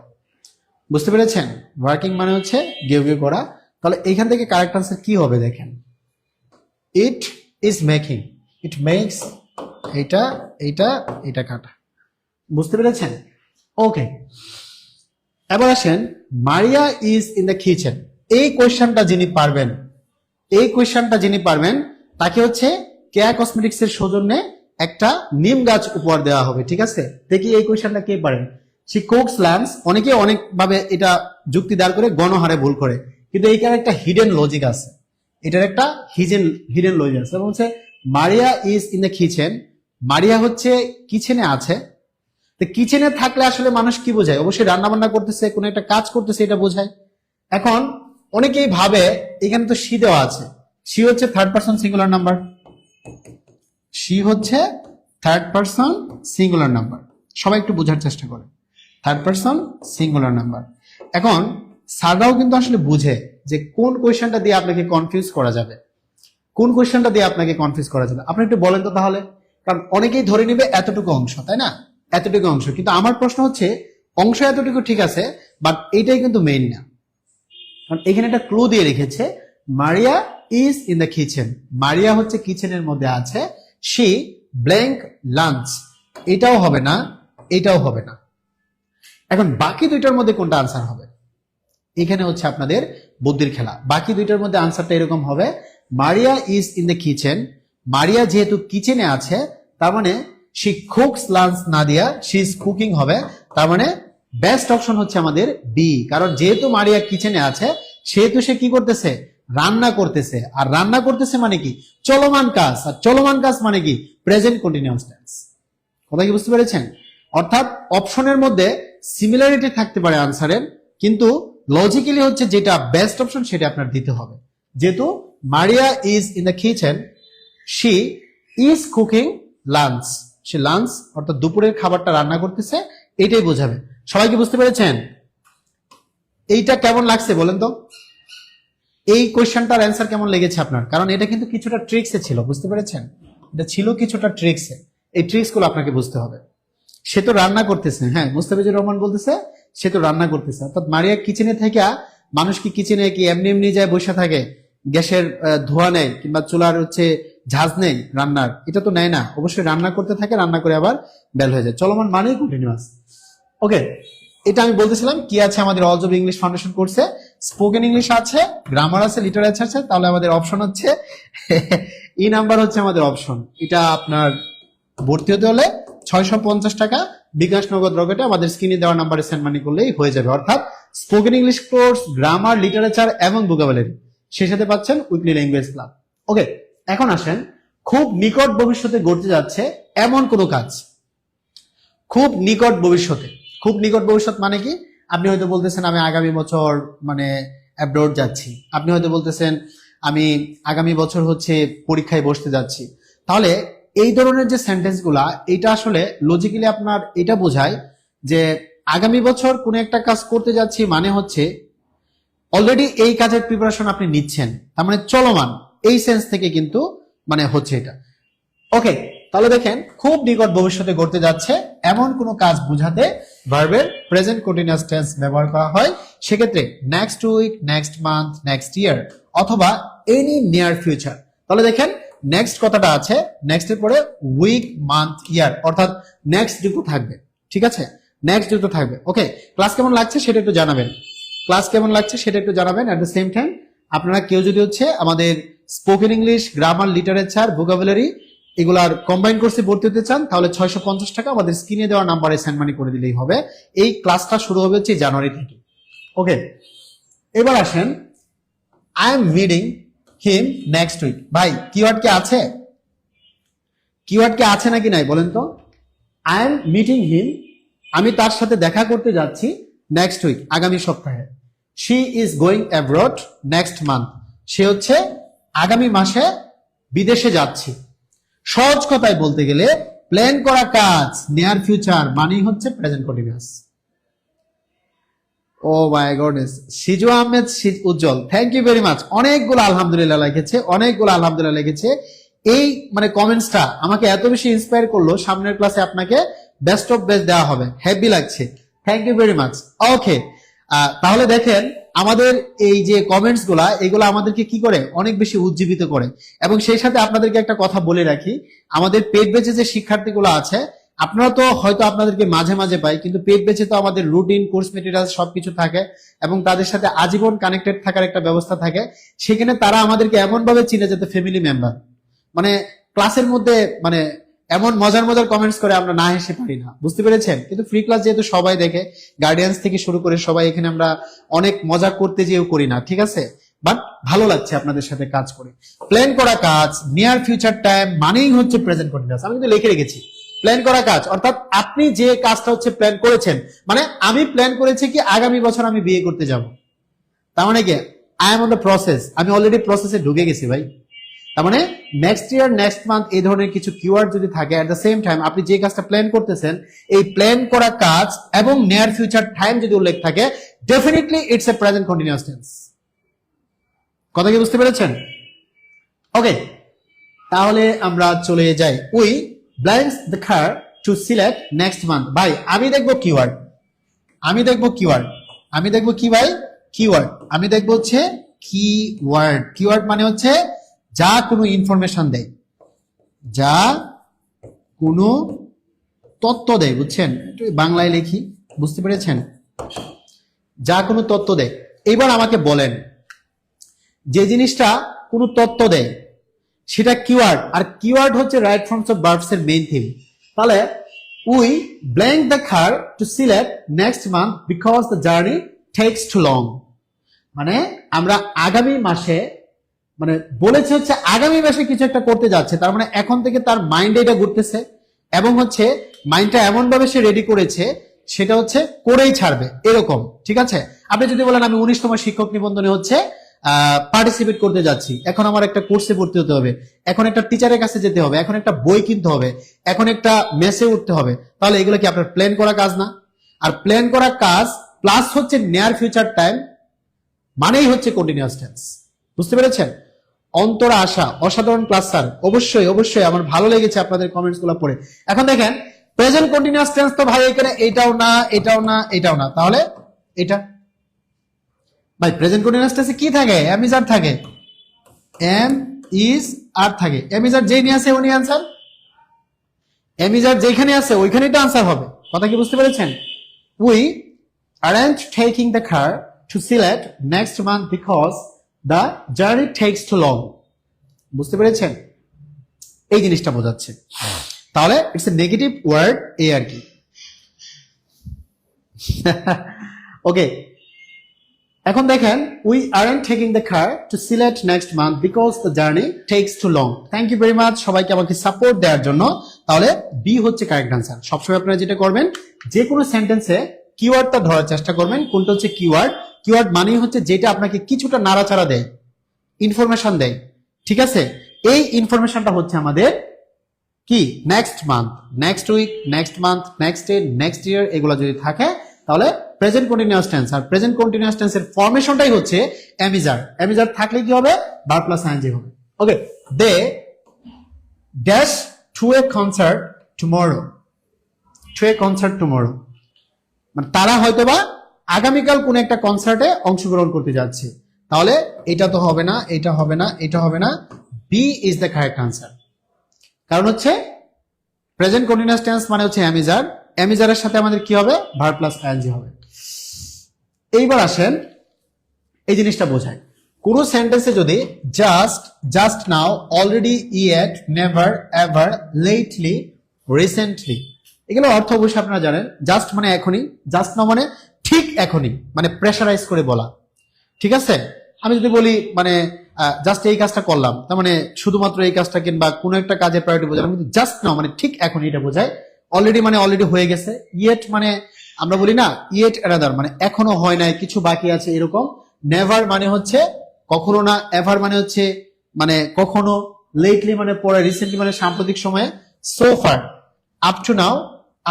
বুঝতে পেরেছেন? ওয়ার্কিং মানে হচ্ছে ঘেউ ঘেউ করা। তাহলে এইখান থেকে কারেক্ট আনসার কি হবে? দেখেন, it is making, it makes, এটা এটা এটা কাটা। বুঝতে পেরেছেন? ওকে, এবার আসেন Maria is in the kitchen. এই কোয়েশ্চনটা যিনি পারবেন এই কোয়েশ্চেনটা যিনি পারবেন তাকে হচ্ছে কেয়া কসমেটিক্স এর সৌজন্যে একটা নিম গাছ উপহার দেওয়া হবে। ঠিক আছে, দেখি এই কোয়েশ্চেনটা কে পারেন। সে কোকস ল্যাম্পস, অনেকে অনেক ভাবে এটা যুক্তি দাঁড় করে গণহারে ভুল করে, কিন্তু এইটার একটা হিডেন লজিক আছে, এটার একটা হিডেন লজিক আছে। বলছে মারিয়া ইজ ইন দ্য কিচেন, মারিয়া হচ্ছে কিচেনে আছে। তো কিচেনে থাকলে আসলে মানুষ কি বোঝায়? অবশ্যই রান্না বান্না করতেছে, কোনো একটা কাজ করতেছে, এটা বোঝায়। এখন অনেকেই ভাবে এখানে তো শি দেওয়া আছে, শি হচ্ছে third person singular number, she হচ্ছে থার্ড পারসন সিঙ্গুলার নাম্বার। সবাই একটু বোঝার চেষ্টা করে, থার্ড পারসন সিঙ্গুলার নাম্বার। এখন স্যাররাও কিন্তু আসলে বুঝে যে কোন কোয়েশ্চেনটা দিয়ে আপনাকে কনফিউজ করা যাবে, কোন কোয়েশ্চেনটা দিয়ে আপনাকে কনফিউজ করা যাবে। আপনি একটু বলেন তো তাহলে, কারণ অনেকেই ধরে নিবে এতটুকু অংশ, তাই না? এতটুকু অংশ, কিন্তু আমার প্রশ্ন হচ্ছে অংশ এতটুকু ঠিক আছে, বাট এইটাই কিন্তু মেইন না। কারণ এখানে একটা ক্লু দিয়ে রেখেছে, মারিয়া ইজ ইন দ্য কিচেন, মারিয়া হচ্ছে কিচেনের মধ্যে আছে, শি ব্ল্যাঙ্ক লাঞ্চ, এটাও হবে না, এটাও হবে না। এখন বাকি দুইটার মধ্যে কোনটা আনসার হবে? এখানে হচ্ছে আপনাদের বুদ্ধির খেলা। বাকি দুইটার মধ্যে আনসারটা এরকম হবে, মারিয়া ইজ ইন দ্য কিচেন, মারিয়া যেহেতু কিচেনে আছে, তার মানে শি কুকস লাঞ্চ না দিয়া শি ইজ কুকিং হবে। তার মানে বেস্ট অপশন হচ্ছে আমাদের বি, কারণ যেহেতু মারিয়া কিচেনে আছে সেহেতু সে কি করতেছে? রান্না করতেছে। আর রান্না করতেছে মানে কি? চলমান কাজ। আর চলমান কাজ মানে কি? Present continuous tense. কথা কি বুঝতে পেরেছেন? অর্থাৎ অপশনের মধ্যে সিমিলারিটি থাকতে পারে আনসারের, কিন্তু লজিক্যালি হচ্ছে যেটা বেস্ট অপশন সেটা আপনার দিতে হবে। যেহেতু মারিয়া is in the kitchen, she is cooking lunch, say lunch অর্থাৎ দুপুরের খাবারটা রান্না করতেছে, এটাই বোঝাবে। সবাই কি বুঝতে পেরেছেন? এইটা কেমন লাগছে বলেন তো? এই কোয়েশ্চেনটার অ্যান্সার কেমন লেগেছে আপনার? কারণ এটা কিন্তু কিছুটা ট্রিক্সে ছিল, বুঝতে পেরেছেন? এটা ছিল কিছুটা ট্রিক্সে, এই ট্রিক্স গুলো আপনাকে বুঝতে হবে। সে তো রান্না করতেছে, হ্যাঁ, মুস্তাফিজুর রহমান বলতেছে সে তো রান্না করতেছে, অর্থাৎ মারিয়া কিচেনে থেকে, মানুষ কি কিচেনে কি এমনি এমনি যায় বসে থাকে, গ্যাসের ধোয়া নেই কিংবা চুলার হচ্ছে ঝাঁজ নেই রান্নার, এটা তো নেয় না, অবশ্যই রান্না করতে থাকে, রান্না করে আবার বেল হয়ে যায়। চলমান মানেই কন্টিনিউয়াস। ওকে, এটা আমি বলতেছিলাম কি আছে আমাদের অলজ অফ ইংলিশ ফাউন্ডেশন কোর্সে। স্পোকেন ইংলিশ আছে, গ্রামার আছে, লিটারেচার আছে। তাহলে আমাদের অপশন হচ্ছে ই নাম্বার হচ্ছে আমাদের অপশন। এটা আপনার ভর্তি হতে হলে 650 টাকা বিকাশ নগদ রকেটে আমাদের স্ক্রিনে দেওয়া নাম্বারে সেন্ড মানি করলেই হয়ে যাবে। অর্থাৎ spoken English course, grammar, literature এবং ভোকাবুলারি, সেই সাথে পাচ্ছেন উইকলি ল্যাঙ্গুয়েজ ক্লাব। ওকে, এখন আসেন খুব নিকট ভবিষ্যতে ঘটতে যাচ্ছে এমন কোনো কাজ। খুব নিকট ভবিষ্যতে, খুব নিকট ভবিষ্যৎ মানে কি? আপনি হয়তো বলতেছেন আমি আগামী বছর মানে অ্যাব্রড যাচ্ছি, আপনি হয়তো বলতেছেন আমি আগামী বছর হচ্ছে পরীক্ষায় বসতে যাচ্ছি। তাহলে এই ধরনের যে সেন্টেন্স গুলা, এটা আসলে লজিক্যালি আপনার এটা বোঝায় যে আগামী বছর কোন একটা কাজ করতে যাচ্ছি, মানে হচ্ছে অলরেডি এই কাজের প্রিপারেশন আপনি নিচ্ছেন, তার মানে চলমান, এই সেন্স থেকে কিন্তু মানে হচ্ছে এটা। ওকে, তাহলে দেখেন খুব নিকট ভবিষ্যতে ঘটতে যাচ্ছে এমন কোনো কাজ বোঝাতে ভার্বের প্রেজেন্ট কন্টিনিউয়াস টেন্স ব্যবহার করা হয়। সেক্ষেত্রে next week, next month, next year অথবা এনি নিয়ার ফিউচার। তাহলে দেখেন নেক্সট কথাটা আছে, নেক্সট এর পরে উইক, মান্থ, ইয়ার, অর্থাৎ নেক্সট দুটো থাকবে। ঠিক আছে, নেক্সট দুটো থাকবে। ওকে, ক্লাস কেমন লাগছে সেটা একটু জানাবেন, ক্লাস কেমন লাগছে সেটা একটু জানাবেন। এট দ্য সেম টাইম আপনারা কেউ যদি হচ্ছে আমাদের spoken English, grammar, literature, vocabulary এগুলার কম্বাইন কোর্সে ভর্তি হতে চান, তাহলে 650 টাকা আমাদের স্ক্রিনে দেওয়া নাম্বারে সেন্ড মানি করে দিলেই হবে। এই ক্লাসটা শুরু হবে হচ্ছে জানুয়ারি থেকে। ওকে, এবার আসেন I am meeting him next week. ভাই কিওয়ার্ড কি আছে? কিওয়ার্ড কি আছে নাকি নাই বলেন তো? আই এম মিটিং হিম, আমি তার সাথে দেখা করতে যাচ্ছি নেক্সট উইক, আগামী সপ্তাহে। She is going abroad next month, সে হচ্ছে আগামী মাসে বিদেশে যাচ্ছি। সহজ কথায় বলতে গেলে প্ল্যান করা কাজ নিয়ার ফিউচার মানেই হচ্ছে present continuous. Oh my goodness, Siju Ahmed Ujjal, thank you very much. অনেকগুলো আলহামদুলিল্লাহ লিখেছে, অনেকগুলো আলহামদুলিল্লাহ লিখেছে। এই মানে কমেন্টসটা আমাকে এত বেশি ইন্সপায়ার করলো, সামনের ক্লাসে আপনাকে বেস্ট অফ বেস্ট দেওয়া হবে, হ্যাপি লাগছে, থ্যাংক ইউ ভেরি মাচ। ওকে, তাহলে দেখেন আমাদের এই যে কমেন্টস গুলা, এগুলো আমাদেরকে কি করে? অনেক বেশি উজ্জীবিত করে। এবং সেই সাথে আপনাদেরকে একটা কথা বলে রাখি, আমাদের পেড ব্যাচে যে শিক্ষার্থীগুলো আছে, আপনারা তো হয়তো আপনাদেরকে মাঝে মাঝে পাই, কিন্তু পেড ব্যাচে তো আমাদের রুটিন, কোর্স মেটেরিয়াল সবকিছু থাকে এবং তাদের সাথে আজীবন কানেক্টেড থাকার একটা ব্যবস্থা থাকে। সেখানে তারা আমাদেরকে এমন ভাবে চিনে যাতে ফ্যামিলি মেম্বার, মানে ক্লাসের মধ্যে মানে এমন মজার মজার কমেন্টস করে আমরা না হেসে পারি না, বুঝতে পেরেছেন? কিন্তু ফ্রি ক্লাস যেহেতু সবাই দেখে, গার্ডিয়ান্স থেকে শুরু করে সবাই, এখানে আমরা অনেক মজা করতে যেও করি না, ঠিক আছে? বাট ভালো লাগছে আপনাদের সাথে কাজ করে। প্ল্যান করা কাজ, নিয়ার ফিউচার টাইম মানেই হচ্ছে প্রেজেন্ট কন্টিনিউয়াস। আমি কিন্তু লিখে রেখেছি প্ল্যান করা কাজ, অর্থাৎ আপনি যে কাজটা হচ্ছে প্ল্যান করেছেন, মানে আমি প্ল্যান করেছি কি আগামী বছর আমি বিয়ে করতে যাব, তার মানে কি I am on the process, আমি অলরেডি প্রসেসে ঢুকে গেছি ভাই। তার মানে নেক্সট ইয়ার, নেক্সট মান্থ এই ধরনের কিছু কিওয়ার্ড যদি থাকে, এট দ্য সেম টাইম আপনি যে কাজটা প্ল্যান করতেছেন, এই প্ল্যান করা কাজ এবং নিয়ার ফিউচার টাইম যদি উল্লেখ থাকে, definitely it's a present continuous tense. কথা কি বুঝতে পেরেছেন? ওকে, তাহলে আমরা চলে যাই। We blanks the car to select next month. ভাই আমি দেখবো কিওয়ার্ড, আমি দেখবো কিওয়ার্ড, আমি দেখবো কি ভাই? কিওয়ার্ড। আমি দেখবো হচ্ছে কিওয়ার্ড। কিওয়ার্ড মানে হচ্ছে যা কোনো ইনফরমেশন দেয়, যা কোনো তথ্য দেয়, বুঝছেন? একটু বাংলায় লিখি, বুঝতে পেরেছেন? যা কোনো তথ্য দেয়। এবার আমাকে বলেন, যে জিনিসটা কোনো তথ্য দেয় সেটা কিওয়ার্ড, আর কিওয়ার্ড হচ্ছে রাইট ফর্মস অফ ভার্বস এর মেইন থিম। তাহলে we blank the car to select next month because the journey takes too long. মানে আমরা আগামী মাসে, মানে বলেছে হচ্ছে আগামী মাসে কিছু একটা করতে যাচ্ছে, তার মানে এখন থেকে তার মাইন্ডে এটা ঘুরতেছে এবং হচ্ছে মাইন্ডটা এমন ভাবে সে রেডি করেছে, সেটা হচ্ছে করেই ছাড়বে এরকম, ঠিক আছে? আপনি যদি বলেন আমি 19তম শিক্ষক নিবন্ধনে হচ্ছে পার্টিসিপেট করতে যাচ্ছি, এখন আমার একটা কোর্সে ভর্তি হতে হবে, এখন একটা টিচারের কাছে যেতে হবে, এখন একটা বই কিনতে হবে, এখন একটা মেসে উঠতে হবে, তাহলে এগুলো কি আপনার প্ল্যান করা কাজ না? আর প্ল্যান করা কাজ প্লাস হচ্ছে নিয়ার ফিউচার টাইম মানেই হচ্ছে কন্টিনিউয়াস টেন্স। বুঝতে পেরেছেন? অন্তরা আশা, অসাধারণ ক্লাস স্যার। অবশ্যই অবশ্যই, আমার ভালো লেগেছে আপনাদের কমেন্টস গুলো পড়ে। এখন দেখেন প্রেজেন্ট কন্টিনিউয়াস টেন্স তো ভাই এখানে এটাও না, এটাও না, এটাও না, তাহলে এটা ভাই প্রেজেন্ট কন্টিনিউয়াস টেন্সে কি থাকে? এম ইজ আর থাকে, এম ইজ আর থাকে। এম ইজ আর যেই নিয়ে আসে উনি আনসার, এম ইজ আর যেখানে আছে ওইখানেই তো আনসার হবে। কথা কি বুঝতে পেরেছেন? We aren't taking the car to select next month because the journey takes too long. বুঝতে পেরেছেন? এই জিনিসটা বোঝাচ্ছে। তাহলে ইটস এ নেগেটিভ ওয়ার্ড, এই আর কি। ওকে, এখন দেখেন we aren't taking the car to select next month because the journey takes too long. Thank you very much সবাইকে আমাকে সাপোর্ট দেওয়ার জন্য। তাহলে বি হচ্ছে কারেক্ট আনসার। সবসময় আপনারা যেটা করবেন, যে কোনো সেন্টেন্সে কিওয়ার্ডটা ধরার চেষ্টা করবেন। কোনটা হচ্ছে কিওয়ার্ড? কিওয়ার্ড মানেই হচ্ছে যেটা আপনাকে কিছুটা নাড়াচাড়া দেয়, ইনফরমেশন দেয়, ঠিক আছে? এই ইনফরমেশনটা হচ্ছে আমাদের কি next month, next week, next month, next day, next year, এগুলো যদি থাকে তাহলে প্রেজেন্ট কন্টিনিউয়াস টেন্স। আর প্রেজেন্ট কন্টিনিউয়াস টেন্সের ফরমেশনটাই হচ্ছে এমিজার। এমিজার থাকলে কি হবে? ভার্ব প্লাস আইএনজি হবে। Okay, they dash to a concert tomorrow. To a concert tomorrow মানে তারা হয়তোবা আগামীকাল কোন একটা কনসার্টে অংশগ্রহণ করতে যাচ্ছে। তাহলে এটা তো হবে না, এটা হবে না, এটা হবে না, B is the correct answer. কারণ হচ্ছে প্রেজেন্ট কন্টিনিউয়াস টেন্স মানে হচ্ছে এমিজার, এমিজারের সাথে আমাদের কি হবে? ভার্ব প্লাস আইএনজি হবে। এইবার আসেন, এই জিনিসটা বোঝায় কোন সেন্টেন্সে যদি just, just now, already, yet, never, ever, lately, recently, এগুলো অর্থ অবশ্যই আপনারা জানেন। জাস্ট মানে এখনই, জাস্ট নাও মানে ঠিক এখনই, মানে প্রেশারাইজ করে বলা, ঠিক আছে? আমি যদি বলি মানে জাস্ট এই কাজটা করলাম, তার মানে শুধুমাত্র এই কাজটা কিংবা কোনো একটা কাজের প্রায়োরিটি বোঝালাম, কিন্তু জাস্ট নাও মানে ঠিক এখন, এটা বোঝায়। অলরেডি মানে অলরেডি হয়ে গেছে। ইয়েট মানে আমরা বলি না ইয়েট অ্যানাদার, মানে এখনো হয় নাই, কিছু বাকি আছে, এরকম। নেভার মানে হচ্ছে কখনো না, এভার মানে হচ্ছে মানে কখনো, লেটলি মানে পরে, রিসেন্টলি মানে সাম্প্রতিক সময়ে, so far, up to now,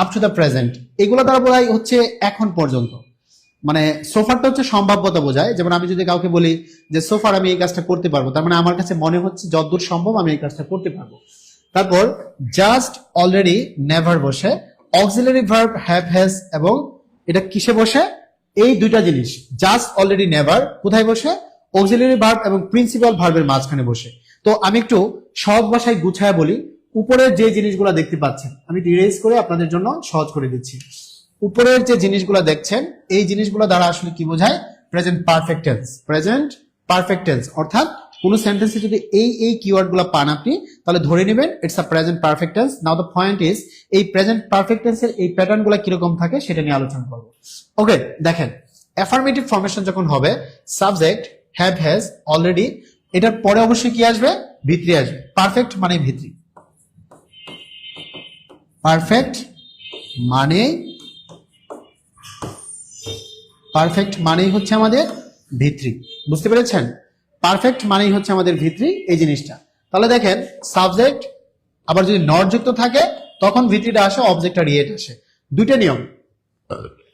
up to the present, এগুলো দ্বারা বলাই হচ্ছে এখন পর্যন্ত। মানে সোফারটা হচ্ছে সম্ভাব্যতা বোঝায়। যেমন আমি যদি কাউকে বলি যে সোফার আমি এই কাজটা করতে পারবো, তার মানে আমার কাছে মনে হচ্ছে যতদূর সম্ভব আমি এই কাজটা করতে পারবো। তারপর জাস্ট, অলরেডি, নেভার বসে, অক্সিলারি ভার্ব হ্যাভ, হ্যাজ, এবং এটা কিসে বসে? এই দুইটা জিনিস, জাস্ট, অলরেডি, নেভার কোথায় বসে? অক্সিলারি ভার্ব এবং প্রিন্সিপাল ভার্বের মাঝখানে বসে। তো আমি একটু সহজ ভাষায় গুছায় বলি, উপরের যে জিনিসগুলো দেখতে পাচ্ছেন আমি ইরেজ করে আপনাদের জন্য সহজ করে দিচ্ছি। উপরের যে জিনিসগুলো দেখছেন এই জিনিসগুলো দ্বারা আসলে কি বোঝায়? Present perfect tense. Present perfect tense অর্থাৎ কোন সেন্টেন্সে যদি এই কিওয়ার্ডগুলো পান আপনি তাহলে ধরে নেবেন it's a present perfect tense. Now the point is এই প্রেজেন্ট পারফেক্ট টেন্সের এই প্যাটার্নগুলো কিরকম থাকে সেটা নিয়ে আলোচনা করব। ওকে, দেখেন অ্যাফার্মেটিভ ফর্মেশন যখন হবে সাবজেক্ট হ্যাভ হ্যাজ অলরেডি, এটার পরে অবশ্যই কি আসবে? ভিত্রি আসবে। পারফেক্ট মানে ভিত্রি, পারফেক্ট মানে পারফেক্ট মানেই হচ্ছে আমাদের ভিত্রি। বুঝতে পেরেছেন? পারফেক্ট মানেই হচ্ছে আমাদের ভিত্রি এই জিনিসটা। তাহলে দেখেন সাবজেক্ট আবার যদি নট যুক্ত থাকে তখন ভিত্রিটা আসে, অবজেক্ট আর ইয়েট আসে। দুইটা নিয়ম,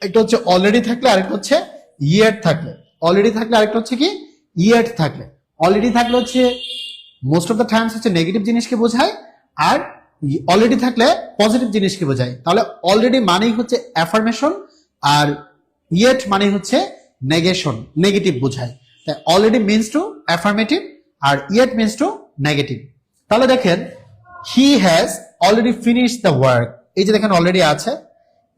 একটা হচ্ছে অলরেডি থাকলে আরেকটা হচ্ছে ইয়েট থাকলে। অলরেডি থাকলে আরেকটা হচ্ছে কি ইয়েট থাকলে। অলরেডি থাকলে হচ্ছে মোস্ট অফ দ্য টাইমস হচ্ছে নেগেটিভ জিনিসকে বোঝায়, আর অলরেডি থাকলে পজিটিভ জিনিসকে বোঝায়। তাহলে অলরেডি মানেই হচ্ছে অ্যাফার্মেশন আর ইয়েট মানে হচ্ছে নেগেশন, নেগেটিভ বোঝায়। তাই অলরেডি মিনস টু অ্যাফার্মেটিভ আর ইয়েট মিনস টু নেগেটিভ। তাহলে দেখেন he has already finished the work, এই যে দেখেন অলরেডি আছে,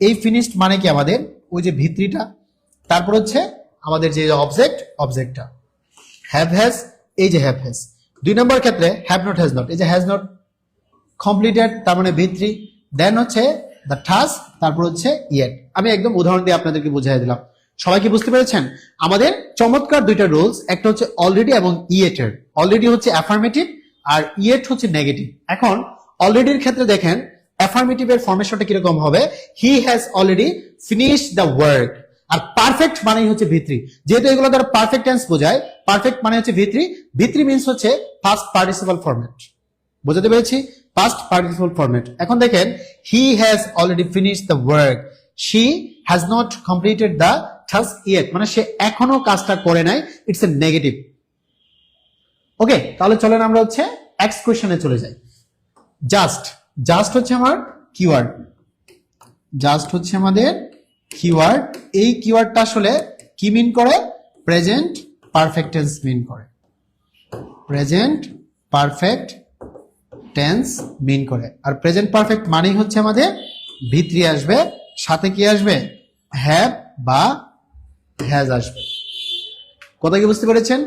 এই ফিনিশড মানে কি আমাদের ওই যে ভিত্রিটা, তারপর হচ্ছে আমাদের যে অবজেক্টটা হ্যাভ হ্যাজ, এই যে হ্যাভ হ্যাজ। 2 নম্বর ক্ষেত্রে হ্যাভ নট হ্যাজ নট, এই যে হ্যাজ নট কমপ্লিটেড তার মানে ভিত্রি, দেন হচ্ছে দ্য টাস্ক, তারপর হচ্ছে ইয়েট। আমি একদম উদাহরণ দিয়ে আপনাদেরকে বুঝিয়ে দিলাম। সবাই কি বুঝতে পেরেছেন? আমাদের চমৎকার দুইটা রুলস, একটা হচ্ছে অলরেডি এবং ইয়েটের। অলরেডি হচ্ছে অ্যাফার্মেটিভ আর ইয়েট হচ্ছে নেগেটিভ। এখন অলরেডির ক্ষেত্রে দেখেন অ্যাফার্মেটিভের ফর্মেশনটা কিরকম হবে? He has already finished the work. আর পারফেক্ট মানেই হচ্ছে ভিত্রি, যেহেতু এগুলো দ্বারা পারফেক্ট টেন্স বোঝায়, পারফেক্ট মানে হচ্ছে ভিত্রি। ভিত্রি মিন্স হচ্ছে পাস্ট পার্টিসিপাল ফরম্যাট। বুঝতে পেরেছি? Past participle format. এখন দেখেন he has already finished the work, she has not completed the task yet, মানে সে এখনো কাজটা করে নাই, ইটস এ নেগেটিভ। ওকে, তাহলে চলেন আমরা হচ্ছে এক্স কোয়েশ্চনে চলে যাই। জাস্ট, জাস্ট হচ্ছে আমার কিওয়ার্ড, জাস্ট হচ্ছে আমাদের কিওয়ার্ড। এই কিওয়ার্ডটা আসলে কি মিন করে? প্রেজেন্ট পারফেক্ট টেন্স মিন করে। প্রেজেন্ট পারফেক্ট টেন্স মিন করে। আর প্রেজেন্ট পারফেক্ট মানেই হচ্ছে আমাদের ভিত্রি আসবে, সাথে কি আসবে? হ্যাভ বা হ্যাজ আসবে। কথা কি বুঝতে পেরেছেন?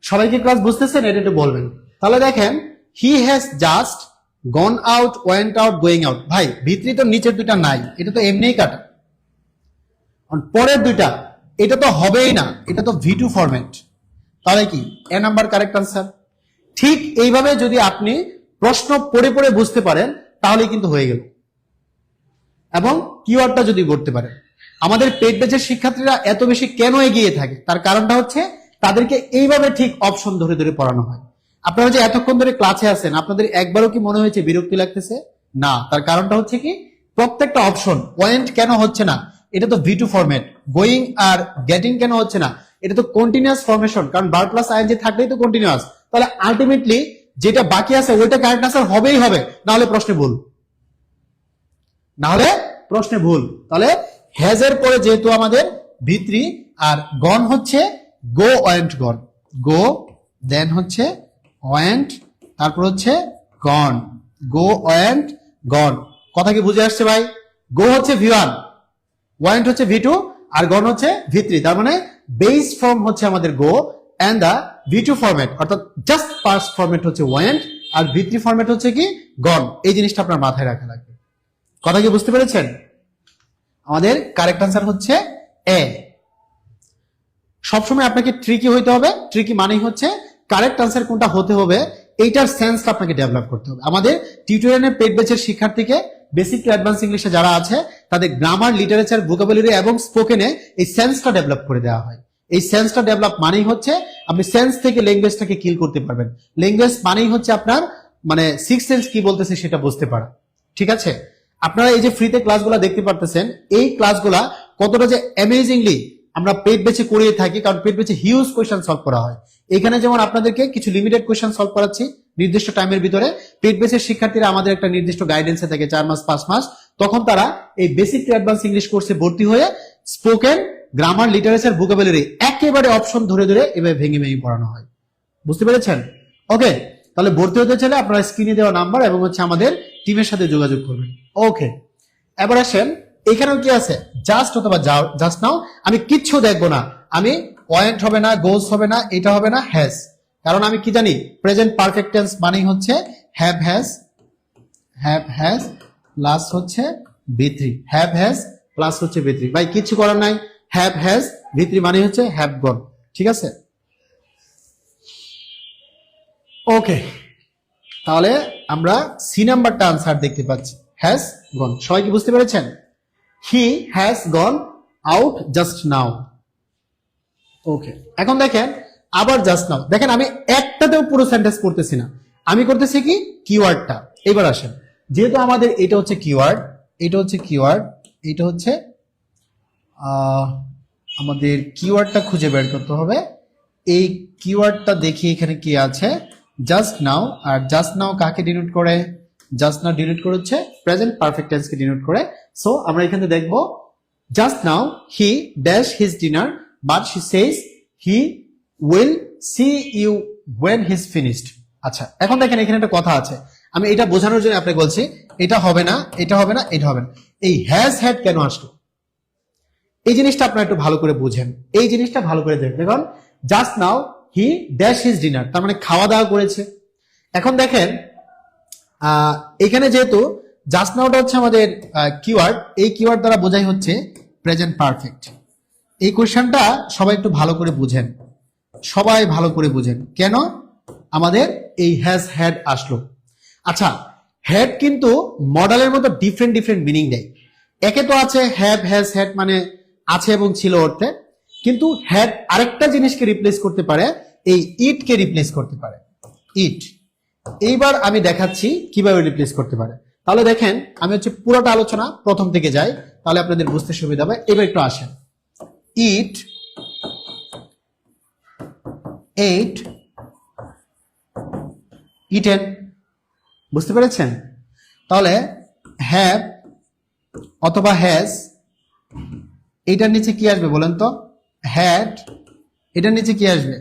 সবাইকে ক্লাস বুঝতেছেন? এটা একটু বলবেন। তাহলে দেখেন he has just gone out, went out, going out. ভাই ভিত্রি তো নিচের দুইটা নাই, এটা তো এমনিই কাটা। পরের দুইটা এটা তো হবেই না, এটা তো V2 ফরম্যাট। তাহলে কি এ নাম্বার কারেক্ট আনসার। ঠিক এইভাবে যদি আপনি প্রশ্ন পড়ে পড়ে বুঝতে পারেন তাহলে কিন্তু হয়ে গেল, এবং কিওয়ার্ডটা যদি করতে পারেন। আমাদের পেট ব্যাচের শিক্ষার্থীরা এত বেশি কেন এগিয়ে থাকে? তার কারণটা হচ্ছে তাদেরকে এইভাবে ঠিক অপশন ধরে ধরে পড়ানো হয়। আপনারা যে এতক্ষণ ধরে ক্লাসে আছেন আপনাদের একবারও কি মনে হয়েছে বিরক্তি লাগতেছে? না, তার কারণটা হচ্ছে কি প্রত্যেকটা অপশন। পয়েন্ট কেন হচ্ছে না? এটা তো V2 format. Going are getting কেন হচ্ছে না? এটা তো কন্টিনিউয়াস ফরমেশন, কারণ বার প্লাস আইএনজি থাকলেই তো কন্টিনিউয়াস। তাহলে আলটিমেটলি যেটা বাকি আছে ওইটা কারেক্ট আনসার হবেই হবে, না হলে প্রশ্নে ভুল, না হলে প্রশ্নে ভুল। তাহলে হ্যাজ এর পরে যেহেতু আমাদের ভিত্রি, আর গন হচ্ছে গো ওয়েন্ট গন, গো দেন হচ্ছে ওয়েন্ট, তারপর হচ্ছে গন, গো ওয়েন্ট গন। কথা কি বুঝে আসছে ভাই? গো হচ্ছে V1, ওয়েন্ট হচ্ছে V2, আর গন হচ্ছে ভিত্রি। তার মানে বেস ফর্ম হচ্ছে আমাদের go and the V2 format অর্থাৎ জাস্ট পাস্ট ফরম্যাট হচ্ছে ওয়েন্ট, আর ভিত্রি ফরম্যাট হচ্ছে কি গন। এই জিনিসটা আপনার মাথায় রাখা লাগবে। কথা কি বুঝতে পেরেছেন? আমাদের কারেক্ট আনসার হচ্ছে এ। সবসময় আপনাকে ট্রিকি হইতে হবে। ট্রিকি মানেই হচ্ছে কারেক্ট আনসার কোনটা হতে হবে এইটার সেন্সটা আপনাকে ডেভেলপ করতে হবে। আমাদের টিউটোরিয়ালের পেট ব্যাচের শিক্ষার্থীকে বেসিক টু অ্যাডভান্স ইংলিশে যারা আছে তাদের গ্রামার, লিটারেচার, ভোকাবুলারি এবং স্পোকেনে এই সেন্সটা ডেভেলপ করে দেওয়া হয়। এই সেন্সটা ডেভেলপ মানেই হচ্ছে আপনি সেন্স থেকে ল্যাঙ্গুয়েজটাকে কিল করতে পারবেন। ল্যাঙ্গুয়েজ মানেই হচ্ছে আপনার মানে সিক্স সেন্স কি বলতেছে সেটা বুঝতে পারা। ঠিক আছে? আপনারা এই যে ফ্রিতে ক্লাসগুলো দেখতে পারতেছেন, এই ক্লাসগুলা কতটা যে অ্যামেজিংলি আমরা পেট বেচে করিয়ে থাকি, কারণ পেট বেচে হিউজ কোয়েশ্চেন সলভ করা হয়। এখানে যেমন আপনাদেরকে কিছু লিমিটেড কোয়েশ্চেন সলভ করাচ্ছি নির্দিষ্ট টাইমের ভিতরে। পেট বেচের শিক্ষার্থীরা আমাদের একটা নির্দিষ্ট গাইডেন্সে থাকে 4 মাস 5 মাস, তখন তারা এই বেসিক টু অ্যাডভান্স ইংলিশ কোর্সে ভর্তি হয়ে স্পোকেন, গ্রামার, লিটারেচার, ভোকাবুলারি একেবারে অপশন ধরে ধরে এভাবে ভেঙে ভেঙে পড়ানো হয়। বুঝতে পেরেছেন? ওকে, তাহলে ভর্তি হতে চাইলে আপনারা স্ক্রিনে দেওয়া নাম্বার এবং হচ্ছে আমাদের টিমের সাথে যোগাযোগ করবেন। ওকে, এবার আসেন এখানেও কি আছে, জাস্ট অথবা জাস্ট নাও। আমি কিচ্ছু দেখবো না, আমি পয়েন্ট হবে না, গোলস হবে না, এটা হবে না, হ্যাজ। কারণ আমি কি জানি, প্রেজেন্ট পারফেক্ট টেন্স মানেই হচ্ছে হ্যাভ হ্যাজ প্লাস হচ্ছে V3, হ্যাভ হ্যাজ প্লাস হচ্ছে V3। ভাই কিচ্ছু করার নাই, হ্যাভ হ্যাজ V3 মানে হচ্ছে হ্যাভ গন। ঠিক আছে, ওকে। তাহলে আমরা সি নাম্বারটা আনসার দেখতে পাচ্ছি, হ্যাজ গন। সবাই কি বুঝতে পেরেছেন? He has gone out just now. Okay, এখন দেখেন আবার জাস্ট নাও। দেখেন আমি একটাতেও পুরো সেন্টেন্স করতেছি না, আমি করতেছি কি কিওয়ার্ডটা। এবার আসেন, যেহেতু আমাদের এটা হচ্ছে কিওয়ার্ড, এটা হচ্ছে কিওয়ার্ড, এটা হচ্ছে আমাদের কিওয়ার্ডটা খুঁজে বের করতে হবে। এই কিওয়ার্ডটা দেখি এখানে কি আছে, জাস্ট নাও। আর জাস্ট নাও কাকে ডিনোট করে? জাস্ট নাও ডিনোট করে হচ্ছে প্রেজেন্ট পারফেক্ট টেন্সকে ডিনোট করে। সো আমরা এখানে দেখব just now he dash his dinner but she says he will see you when he's finished। আচ্ছা, এখন দেখেন এখানে একটা কথা আছে, আমি এটা বোঝানোর জন্য আপনাকে বলছি, এটা হবে না, এটা হবে না, এটা হবে না। এই হ্যাজ হ্যাড কেন আসলো, এই জিনিসটা আপনারা একটু ভালো করে বুঝেন, এই জিনিসটা ভালো করে দেখবেন। দেখুন just now he dash his dinner, তার মানে খাওয়া দাওয়া করেছে। এখন দেখেন এখানে যেহেতু জাস্ট নাওটা হচ্ছে আমাদের কিওয়ার্ড, এই কিওয়ার্ড দ্বারা বোঝাই হচ্ছে প্রেজেন্ট পারফেক্ট। এই কোশ্চেনটা সবাই একটু ভালো করে বুঝেন, সবাই ভালো করে বুঝেন কেন আমাদের এই হ্যাজ হ্যাড আসলো। আচ্ছা, হ্যাড কিন্তু মডেলের মতো ডিফারেন্ট ডিফারেন্ট মিনিং দেয়। একে তো আছে হ্যাভ হ্যাজ হ্যাড মানে আছে এবং ছিল অর্থে, কিন্তু হ্যাড আরেকটা জিনিসকে রিপ্লেস করতে পারে, এই ইট কে রিপ্লেস করতে পারে, ইট। এইবার আমি দেখাচ্ছি কিভাবে রিপ্লেস করতে পারে। তাহলে দেখেন আমি হচ্ছে পুরোটা আলোচনা প্রথম থেকে যাই, তাহলে আপনাদের বুঝতে সুবিধা হবে। এবার একটু আসেন, ইট ate eaten, বুঝতে পেরেছেন? তাহলে হ্যাভ অথবা হ্যাজ, এটার নিচে কি আসবে বলেন তো? হ্যাড, এটার নিচে কি আসবে?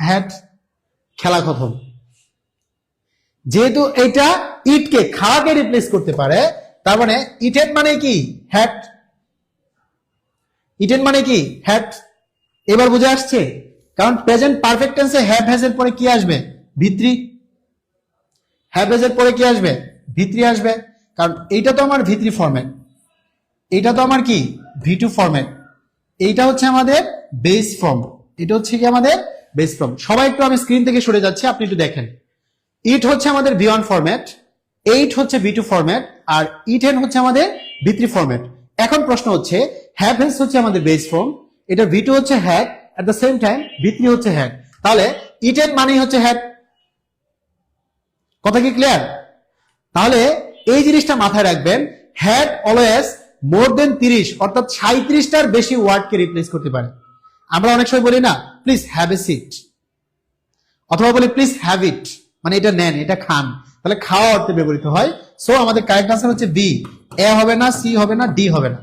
হ্যাড। খেলা খতম। যেহেতু এটা ইটকে খাওয়াকে রিপ্লেস করতে পারে, তার মানে ইটেন মানে কি? হ্যাড। ইটেন মানে কি? হ্যাড। এবার বুঝে আসছে? কারণ প্রেজেন্ট পারফেক্ট টেন্সে হ্যাভ হ্যাজ এর পরে কি আসবে? V3। হ্যাভ হ্যাজ এর পরে কি আসবে? V3 আসবে। কারণ এইটা তো আমার V3 ফরম্যাট, এইটা তো আমার কি V2 ফরম্যাট, এইটা হচ্ছে আমাদের বেস ফর্ম, এটা হচ্ছে কি আমাদের বেস ফর্ম। সবাই একটু আমি স্ক্রিন থেকে সরে যাচ্ছি, আপনি একটু দেখেন। ইট হচ্ছে আমাদের V1 ফরম্যাট, এইট হচ্ছে V2 ফরম্যাট, আর ইটেন হচ্ছে আমাদের V3 ফরম্যাট। এখন প্রশ্ন হচ্ছে হ্যাভ হ্যাজ হচ্ছে আমাদের বেস ফর্ম, এটা V2 হচ্ছে had, at the same time V3 হচ্ছে হ্যাড। তাহলে ইটেন মানেই হচ্ছে হ্যাড। কথা কি ক্লিয়ার? তাহলে এই জিনিসটা মাথায় রাখবেন, হ্যাড অলওয়েজ মোর দেন 30 অর্থাৎ 37টার বেশি ওয়ার্ডকে রিপ্লেস করতে পারে। আমরা অনেক সময় বলি না প্লিজ হ্যাভ এ সিট, অথবা বলি প্লিজ হ্যাভ ইট, মানে এটা নেন, এটা খান, তাহলে খাওয়া অর্থে ব্যবহৃত হয়। সো আমাদের কারেক্ট আনসার হচ্ছে বি। এ হবে না, সি হবে না, ডি হবে না।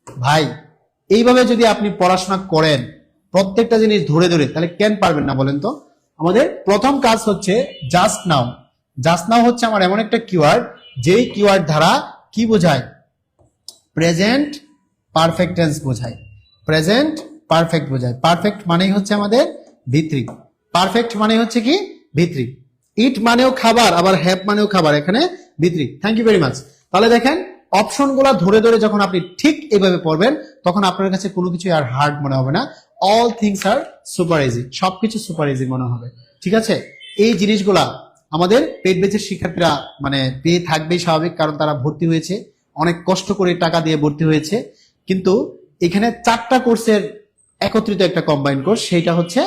ভাই এইভাবে যদি আপনি পড়াশোনা করেন প্রত্যেকটা জিনিস ধরে ধরে, তাহলে কেন পারবেন না বলেন তো? আমাদের প্রথম কাজ হচ্ছে জাস্ট নাও। জাস্ট নাও হচ্ছে আমার এমন একটা কিওয়ার্ড, যেই কিওয়ার্ড দ্বারা কি বোঝায়? প্রেজেন্ট পারফেক্ট টেন্স বোঝায়, প্রেজেন্ট পারফেক্ট বোঝায়। পারফেক্ট মানেই হচ্ছে আমাদের V3, পারফেক্ট মানে হচ্ছে কি V3। ইট মানেও খাবার, আবার হ্যাভ মানেও খাবার, এখানে V3। Thank you very much. তাহলে দেখেন অপশনগুলো ধরে ধরে যখন আপনি ঠিক এইভাবে পড়বেন, তখন আপনার কাছে কোনো কিছু আর হার্ড মনে হবে না। All things are super easy, সবকিছু সুপার ইজি মনে হবে। ঠিক আছে, এই জিনিসগুলা আমাদের পেট বেচের শিক্ষার্থীরা মানে পেয়ে থাকবেই স্বাভাবিক, কারণ তারা ভর্তি হয়েছে, অনেক কষ্ট করে টাকা দিয়ে ভর্তি হয়েছে। কিন্তু এখানে 4টা কোর্সের একত্রিত একটা কম্বাইন্ড কোর্স, সেইটা হচ্ছে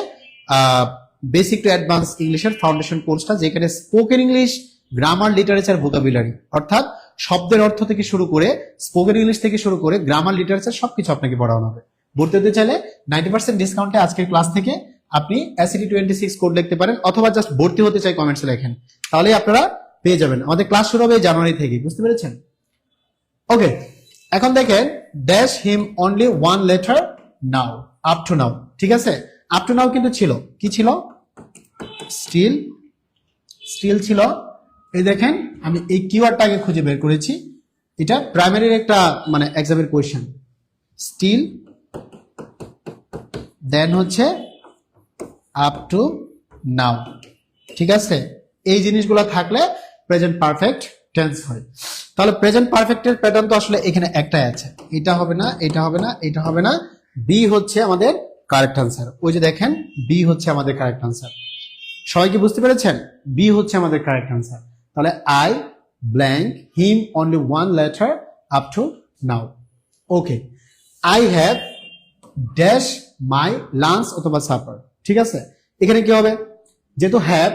বেসিক টু অ্যাডভান্স ইংলিশের ফাউন্ডেশন কোর্সটা, যেখানে spoken English, grammar, literature, vocabulary অর্থাৎ শব্দের অর্থ থেকে শুরু করে স্পোকেন ইংলিশ থেকে শুরু করে গ্রামার, লিটারেচার সবকিছু আপনাকে পড়ানো হবে। ভর্তি হতে চাইলে 90% ডিসকাউন্টে আজকের ক্লাস থেকে আপনি SCT26 কোড লিখতে পারেন, অথবা জাস্ট ভর্তি হতে চাই কমেন্টসে লেখেন, তাহলে আপনারা পেয়ে যাবেন। আমাদের ক্লাস শুরু হবে জানুয়ারি থেকে, বুঝতে পেরেছেন? ওকে, এখন দেখেন dash him only one letter now, up to now. ঠিক আছে, আপ টু নাও কিন্তু ছিল কি? ছিল স্টিল স্টিল ছিল। এই দেখেন আমি এই কিওয়ার্ডটাকে খুঁজে বের করেছি, এটা প্রাইমারির একটা মানে এক্সামের কোয়েশ্চেন। স্টিল দেন হচ্ছে আপ টু নাও, ঠিক আছে? এই জিনিসগুলো থাকলে প্রেজেন্ট পারফেক্ট টেন্স হয়। তাহলে প্রেজেন্ট পারফেক্টের প্যাটার্ন তো আসলে এখানে একটাই আছে, এটা হবে না, এটা হবে না, এটা হবে না, বি হচ্ছে আমাদের কারেক্ট আনসার। ওই যে দেখেন বি হচ্ছে আমাদের কারেক্ট আনসার। সবাই কি বুঝতে পেরেছেন? বি হচ্ছে আমাদের কারেক্ট আনসার। তাহলে I blank him only one letter up to now. Okay, I have dash my lunch অথবা সাপার, ঠিক আছে? এখানে কি হবে? যেহেতু হ্যাভ,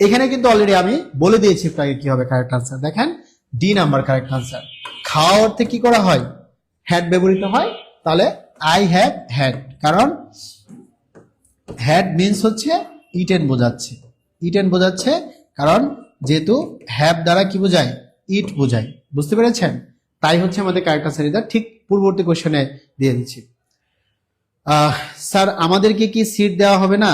এখানে কিন্তু অলরেডি আমি বলে দিয়েছি আপনাকে কি হবে কারেক্ট আনসার। দেখেন ডি নাম্বার কারেক্ট আনসার। খাওয়া অর্থে কি করা হয়? হ্যাড ব্যবহৃত হয়। তাহলে আই হ্যাভ হ্যাড, কারণ হ্যাড মিন্স হচ্ছে ইটেন বোঝাচ্ছে, ইটেন বোঝাচ্ছে, কারণ যেহেতু হ্যাভ দ্বারা কি বোঝায়? ইট বোঝায়। বুঝতে পেরেছেন? তাই হচ্ছে আমাদের কারেক্ট আনসার। এটা ঠিক পূর্ববর্তী কোশ্চেনে দিয়ে দিচ্ছি। স্যার আমাদেরকে কি সিট দেওয়া হবে না?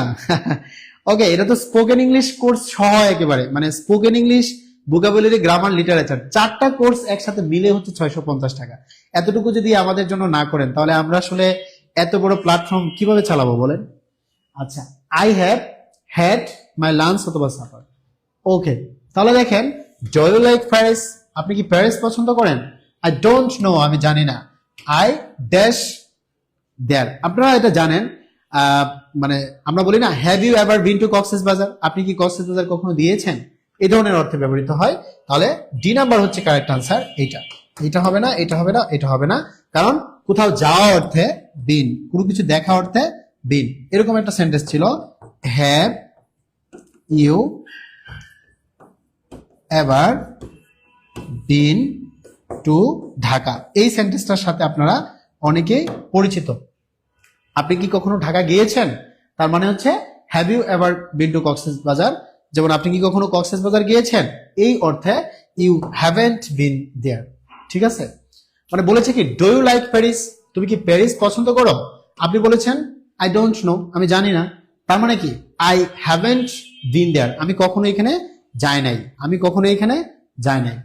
ওকে, এটা তো স্পোকেন ইংলিশ কোর্স সহ একেবারে, মানে spoken English, vocabulary, grammar, literature, 4টা কোর্স একসাথে মিলে হচ্ছে 650 টাকা। এতটুকু যদি আমাদের জন্য না করেন তাহলে আমরা আসলে এত বড় প্ল্যাটফর্ম কিভাবে চালাবো বলেন? আচ্ছা, I have had my lunch অথবা সাপার। ওকে, তাহলে দেখেন ডু ইউ লাইক প্যারিস? আপনি কি প্যারিস পছন্দ করেন? আই ডোন্ট নো, আমি জানি না। আই ড্যাশ দেয়ার, আপনারা এটা জানেন। মানে আমরা বলি না have you ever been to Cox's Bazar? আপনি কি কক্সেস বাজার কখনো দিয়েছেন? এই ধরনের অর্থে ব্যবহৃত হয়। তাহলে ডি নাম্বার হচ্ছে কারেক্ট আনসার। এইটা, এটা হবে না, এটা হবে না, এটা হবে না, কারণ কোথাও যাওয়া অর্থে বিন, কোনো কিছু দেখা অর্থে বিন। এরকম একটা সেন্টেন্স ছিল, have you ever been to Dhaka. এই সেন্টেন্সটার সাথে আপনারা অনেকেই পরিচিত। আপনি কি কখনো ঢাকা গিয়েছেন? তার মানে হচ্ছে have you ever been to Cox's Bazar. যেমন আপনি কি কখনো কক্সেস বাজার গিয়েছেন, এই অর্থে ইউ হ্যাভেন্ট বিন দেয়ার, ঠিক আছে? মানে বলেছে কি ডু ইউ লাইক প্যারিস? তুমি কি প্যারিস পছন্দ করো? আপনি বলেছেন আই ডোন্ট নো, আমি জানি না। তার মানে কি আই হ্যাভেন্ট বিন দেয়ার, আমি কখনো এখানে যাই নাই, আমি কখনো এখানে যাই নাই।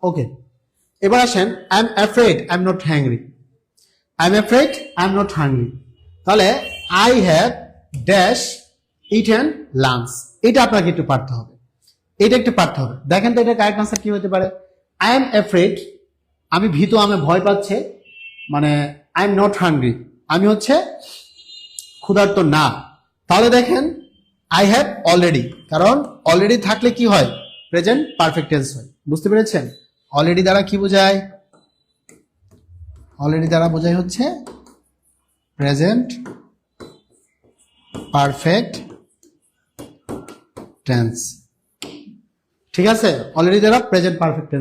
ওকে, এবার আসেন I am afraid I am not hungry. I am afraid I am not hungry. তাহলে I have dash eaten lunch, এটা আপনাকে একটু পারতে হবে, এটা একটু পারতে হবে। দেখেন তো এটা কারেক্ট আনসার কি হতে পারে? আই এম অ্যাফ্রেড, আমি ভীত, আমি ভয় পাচ্ছে, মানে আই এম নট হাংরি, আমি হচ্ছে ক্ষুধার্ত না। তাহলে দেখেন আই হ্যাভ অলরেডি, কারণ অলরেডি থাকলে কি হয়? প্রেজেন্ট পারফেক্ট টেন্স হয়। বুঝতে পেরেছেন? অলরেডি দ্বারা কি বোঝায়? অলরেডি দ্বারা বোঝায় হচ্ছে প্রেজেন্ট পারফেক্ট টেন্স, ঠিক আছে? অলরেডি দ্বারা প্রেজেন্ট পারফেক্ট টেন্স।